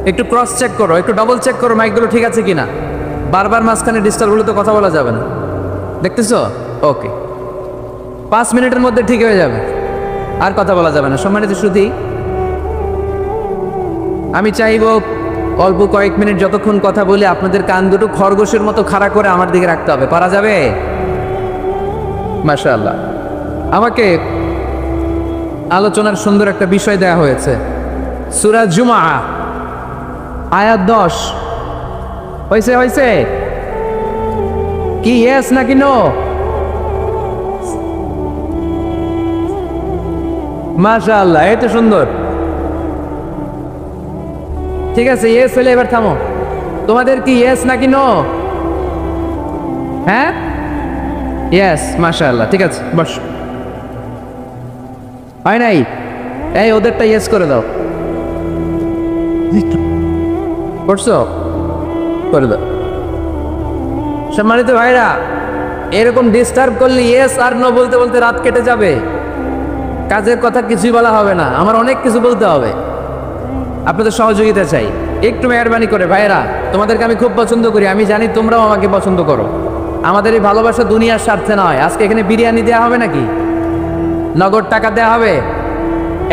একটু ক্রস চেক করো, একটু ডবল চেক করো মাইকগুলো ঠিক আছে কিনা। বারবার মাঝখানে ডিস্টার্ব হলে তো কথা বলা যাবে না, দেখতেছো? ওকে, 5 মিনিটের মধ্যে ঠিক হয়ে যাবে, আর কথা বলা যাবে না। সম্মানিত সুধী, আমি চাইব অল্প কয়েক মিনিট যতক্ষণ কথা বলি আপনাদের কান দুটো খরগোশের মতো খাড়া করে আমার দিকে রাখতে হবে। পারা যাবে? মাশাআল্লাহ। আমাকে আলোচনার সুন্দর একটা বিষয় দেয়া হয়েছে, সূরা জুমআ আয়াত 10। হয়েছে কি ইয়েস নাকি নো? মাশাআল্লাহ, এই তো সুন্দর। ঠিক আছে, ইয়েস হলে এবার থামো। তোমাদের কি ইয়েস নাকি নো? হ্যাঁ, ইয়েস, মাশাআল্লাহ। ঠিক আছে, বস। হয় নাই? এই ওদেরটা ইয়েস করে দাও। করছো? করে দাও। সম্মানিত ভাইরা, এরকম ডিস্টার্ব করলে ইয়েস আর নো বলতে বলতে রাত কেটে যাবে, কাজের কথা কিছুই বলা হবে না, আমার অনেক কিছু বলতে হবে। আপনাদের সহযোগিতা চাই, একটু মেহরবানি করে। ভাইরা, তোমাদেরকে আমি খুব পছন্দ করি, আমি জানি তোমরাও আমাকে পছন্দ করো। আমাদের এই ভালোবাসা দুনিয়ার স্বার্থে নয়। আজকে এখানে বিরিয়ানি দেওয়া হবে নাকি? নগদ টাকা দেওয়া হবে?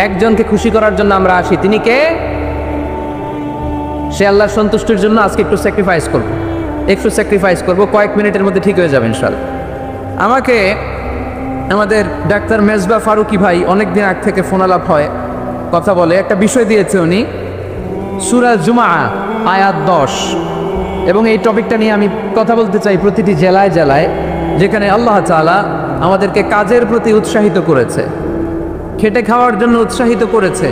একজনকে খুশি করার জন্য আমরা আসি। তিনি কে? সে আল্লাহর সন্তুষ্টির জন্য আজকে একটু স্যাক্রিফাইস করবো। কয়েক মিনিটের মধ্যে ঠিক হয়ে যাবে ইনশাআল্লাহ। আমাকে আমাদের ডাক্তার মেজবা ফারুকি ভাই অনেকদিন আগ থেকে ফোন আলাপ হয়, কথা বলে, একটা বিষয় দিয়েছে উনি, সূরা জুমআ আয়াত 10, এবং এই টপিকটা নিয়ে আমি কথা বলতে চাই। প্রতিটি জেলায় জেলায় যেখানে আল্লাহ তাআলা আমাদেরকে কাজের প্রতি উৎসাহিত করেছে, খেটে খাওয়ার জন্য উৎসাহিত করেছে,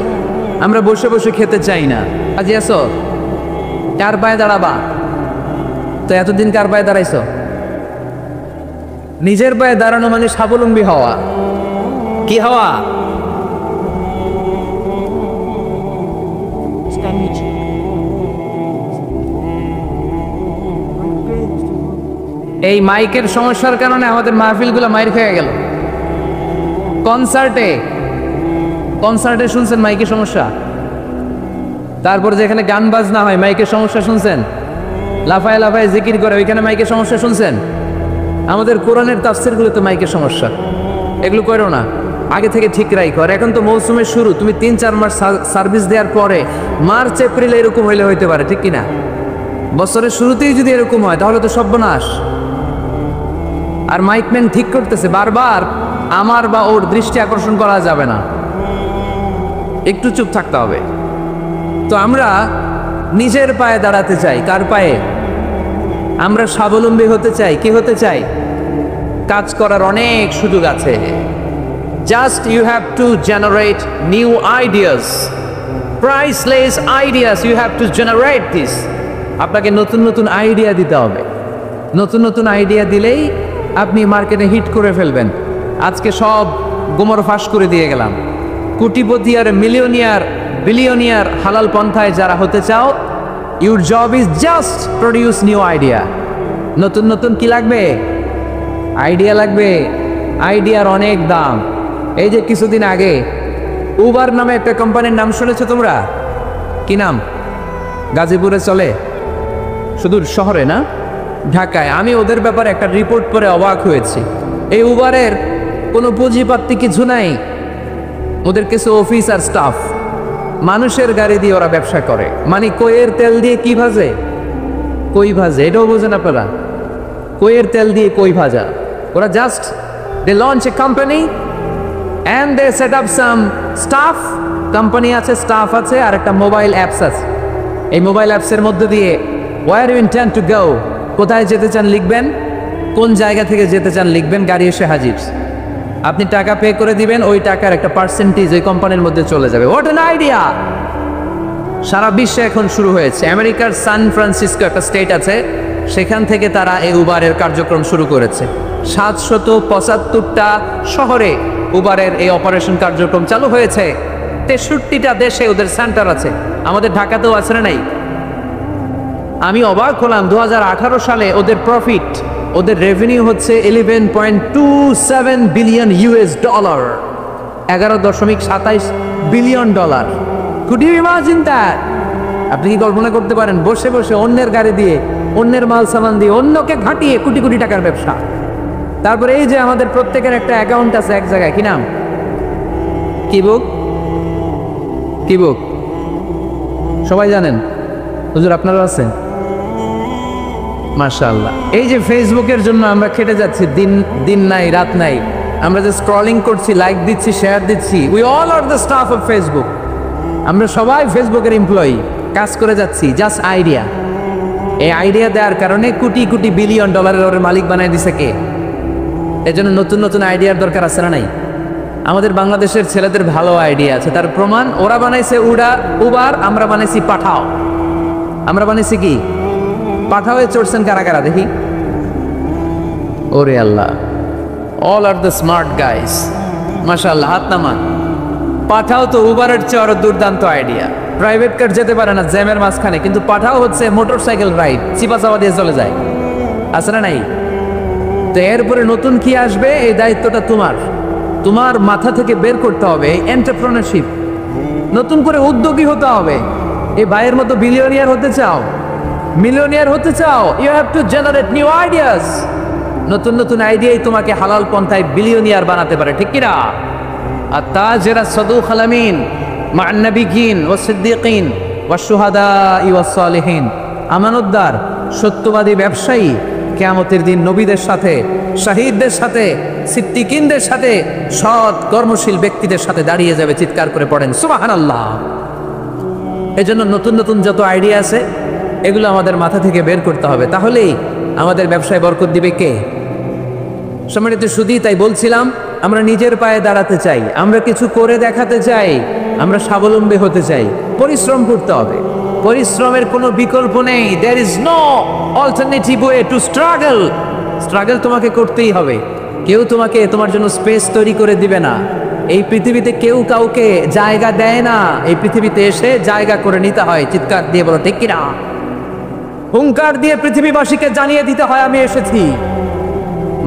আমরা বসে বসে খেতে চাই না। আজি আসো, কার পায়ে দাঁড়াবা? তো এতদিন কার পায়ে দাঁড়াইছো? নিজের পায়ে দাঁড়ানো মানে স্বাবলম্বী হওয়া। কি হওয়া? এই মাইকের সমস্যার কারণে আমাদের মাহফিলগুলো মাইর খেয়ে গেল। কনসার্টে শুনছেন মাইকের সমস্যা? তারপর যেখানে গান বাজনা হয় মাইকের সমস্যা শুনছেন? লাফায় লাফায় জিকির করে ওইখানে মাইকের সমস্যা শুনছেন? আমাদের কোরআনের তাফসিরগুলো তো মাইকের সমস্যা। এগুলো করো না, আগে থেকে ঠিক রাখো। আর এখন তো মৌসুমের শুরু, তুমি 3-4 মাস সার্ভিস দেওয়ার পরে মার্চ এপ্রিলে এরকম হইতে পারে, ঠিক কিনা? বছরের শুরুতেই যদি এরকম হয় তাহলে তো সর্বনাশ। আর মাইকম্যান ঠিক করতেছে, বারবার আমার বা ওর দৃষ্টি আকর্ষণ করা যাবে না, একটু চুপ থাকতে হবে। তো আমরা নিজের পায়ে দাঁড়াতে চাই। কার পায়ে? আমরা স্বাবলম্বী হতে চাই। কি হতে চাই? কাজ করার অনেক সুযোগ আছে। Just you have to generate new ideas, priceless ideas, you have to generate this. আপনাকে নতুন নতুন আইডিয়া দিতে হবে। নতুন নতুন আইডিয়া দিলেই আপনি মার্কেটে হিট করে ফেলবেন। আজকে সব গোমর ফাঁস করে দিয়ে গেলাম। কোটিপতি আর মিলিয়নিয়ার, বিলিয়নিয়ার হালাল পন্থায় যারা হতে চাও, your job is just produce new idea. নতুন নতুন কি লাগবে? আইডিয়া লাগবে। আইডিয়ার অনেক দাম। এই যে কিছুদিন আগে উবার নামে একটা কোম্পানির নাম শুনেছো তোমরা? কি নাম? গাজীপুরে চলে, সুদূর শহরে না, ঢাকায়। আমি ওদের ব্যাপারে একটা রিপোর্ট পড়ে অবাক হয়েছি। এই উবারের কোনো পুঁজিপাতি কিছু নাই, ওদের কিছু অফিস আর স্টাফ, মানুষের গাড়ি দিয়ে ওরা ব্যবসা করে, মানে কইয়ের তেল দিয়ে কি ভাজে? কই ভাজে। এটাও বোঝেন আপনারা? কইয়ের তেল দিয়ে কই ভাজা। ওরা just they launch a company and they set up some staff. Company আছে, স্টাফ আছে, আর একটা মোবাইল অ্যাপস আছে। এই মোবাইল অ্যাপসের মধ্যে দিয়ে where you intend to go, কোথায় যেতে চান লিখবেন, কোন জায়গা থেকে যেতে চান লিখবেন, গাড়ি এসে হাজির। আপনি টাকা পে করে দিবেন, ওই টাকার একটা পার্সেন্টেজ ওই কোম্পানির মধ্যে চলে যাবে। What an idea! সারা বিশ্বে এখন শুরু হয়েছে। আমেরিকার সান ফ্রান্সিসকো একটা স্টেট আছে, সেখান থেকে তারা এই উবারের কার্যক্রম শুরু করেছে। 775টা শহরে উবারের এই অপারেশন কার্যক্রম চালু হয়েছে। 63টা দেশে ওদের সেন্টার আছে। আমাদের ঢাকাতেও আছে না নাই? আমি অবাক হলাম, 2018 সালে ওদের প্রফিট, ওদের রেভিনিউ হচ্ছে 11.27 billion US dollar, 11.27 billion dollar. Could you imagine that? আপনি কি কল্পনা করতে পারেন? বসে বসে অন্যের গাড়ি দিয়ে, অন্যের মাল সামান দিয়ে, অন্যকে ঘাটিয়ে কোটি কোটি টাকার ব্যবসা। তারপরে এই যে আমাদের প্রত্যেকের একটা অ্যাকাউন্ট আছে এক জায়গায়, কি নাম? কি বুক? কি বুক? সবাই জানেন? হুজুর আপনারা আছেন? মাশাআল্লাহ। এই যে ফেসবুকের জন্য আমরা খেটে যাচ্ছি, দিন নাই রাত নাই, আমরা যে স্ক্রলিং করছি, লাইক দিচ্ছি, শেয়ার দিচ্ছি, we all are the staff of Facebook. আমরা সবাই ফেসবুকের এমপ্লয়ি, কাজ করে যাচ্ছি। Just idea. এই আইডিয়া দেওয়ার কারণে কোটি কোটি বিলিয়ন ডলারের ওর মালিক বানায় দিছে কে? এজন্য নতুন নতুন আইডিয়ার দরকার আছে না নাই? আমাদের বাংলাদেশের ছেলেদের ভালো আইডিয়া আছে, তার প্রমাণ ওরা বানাইছে উবার, আমরা বানাইছি পাঠাও। আমরা বানাইছি কি? পাঠাওয়ে চড়ছেন কারা কারা দেখি? ওরে আল্লাহ, all are the smart guys, মাশাআল্লাহ, হাত নামান। পাঠাও তো উবারের চেয়ে আরো দুর্দান্ত আইডিয়া। প্রাইভেট কার যেতে পারে না জ্যামের মাঝখানে, কিন্তু পাঠাও হচ্ছে মোটরসাইকেল রাইড, চিপা চাপা দিয়ে চলে যায়। আছে না নাই? তো এরপরে নতুন কি আসবে, এই দায়িত্বটা তোমার। তোমার মাথা থেকে বের করতে হবে এন্টারপ্রেনারশিপ, নতুন করে উদ্যোগী হতে হবে। এই ভাইয়ের মতো বিলিয়নিয়ার হতে চাও, মিলিয়নিয়ার হতে চাও, you have to generate new ideas. নতুন নতুন আইডিয়াই তোমাকে হালাল পন্থায় বিলিয়নিয়ার বানাতে পারে, ঠিক কিনা? আর তাজেরা সাদুক আলামিন মা'আন নাবিয়্যিন ওয়াস সিদ্দীকিন ওয়াশ শুহাদা ওয়াস সালিহিন, আমানতদার সত্যবাদী ব্যবসায়ী কিয়ামতের দিন নবীদের সাথে, শহীদদের সাথে, সিদ্দীকিনদের সাথে, সৎ কর্মশীল ব্যক্তিদের সাথে দাঁড়িয়ে যাবে। চিৎকার করে পড়েন সুবহানাল্লাহ। এজন্য নতুন নতুন যত আইডিয়া আছে এগুলো আমাদের মাথা থেকে বের করতে হবে, তাহলেই আমাদের ব্যবসায় বরকত দিবে কে? সম্মানিত সুধী, তাই বলছিলাম আমরা নিজের পায়ে দাঁড়াতে চাই, আমরা কিছু করে দেখাতে চাই, আমরা স্বাবলম্বী হতে চাই। পরিশ্রম করতে হবে, পরিশ্রমের কোনো বিকল্প নেই। There is no alternative way to struggle. Struggle তোমাকে করতেই হবে। কেউ তোমাকে তোমার জন্য স্পেস তৈরি করে দিবে না। এই পৃথিবীতে কেউ কাউকে জায়গা দেয় না, এই পৃথিবীতে এসে জায়গা করে নিতে হয়। চিৎকার দিয়ে বলো ঠিক কিনা? হুঙ্কার দিয়ে পৃথিবীবাসীকে জানিয়ে দিতে হয় আমি এসেছি।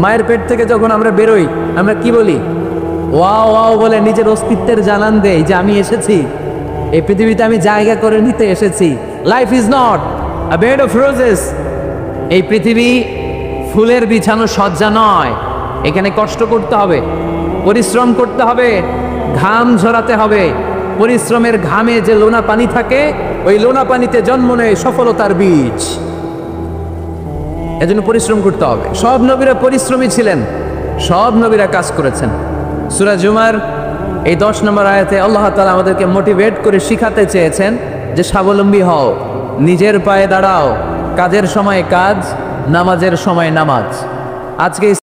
মায়ের পেট থেকে যখন আমরা বেরোই, আমরা কি বলি? ওয়াও ওয়াও বলে নিজের অস্তিত্বের জানান দেই যে আমি এসেছি, এই পৃথিবীতে আমি জায়গা করে নিতে এসেছি। Life is not a bed of roses. এই পৃথিবী ফুলের বিছানো সজ্জা নয়। এখানে কষ্ট করতে হবে, পরিশ্রম করতে হবে, ঘাম ঝরাতে হবে। পরিশ্রমের ঘামে যে লোনা পানি থাকে, ওই লোনা পানিতে জন্ম নেয় সফলতার বীজ। এজন্য পরিশ্রম করতে হবে। সব নবীরা পরিশ্রমী ছিলেন, সব নবীরা কাজ করেছেন। সূরা জুমার এই 10 নম্বর আয়াতে আল্লাহ তাআলা আমাদেরকে মোটিভেট করে শিখাতে চেয়েছেন যে স্বাবলম্বী হও, নিজের পায়ে দাঁড়াও, কাজের সময় কাজ, নামাজের সময় নামাজ। আজকে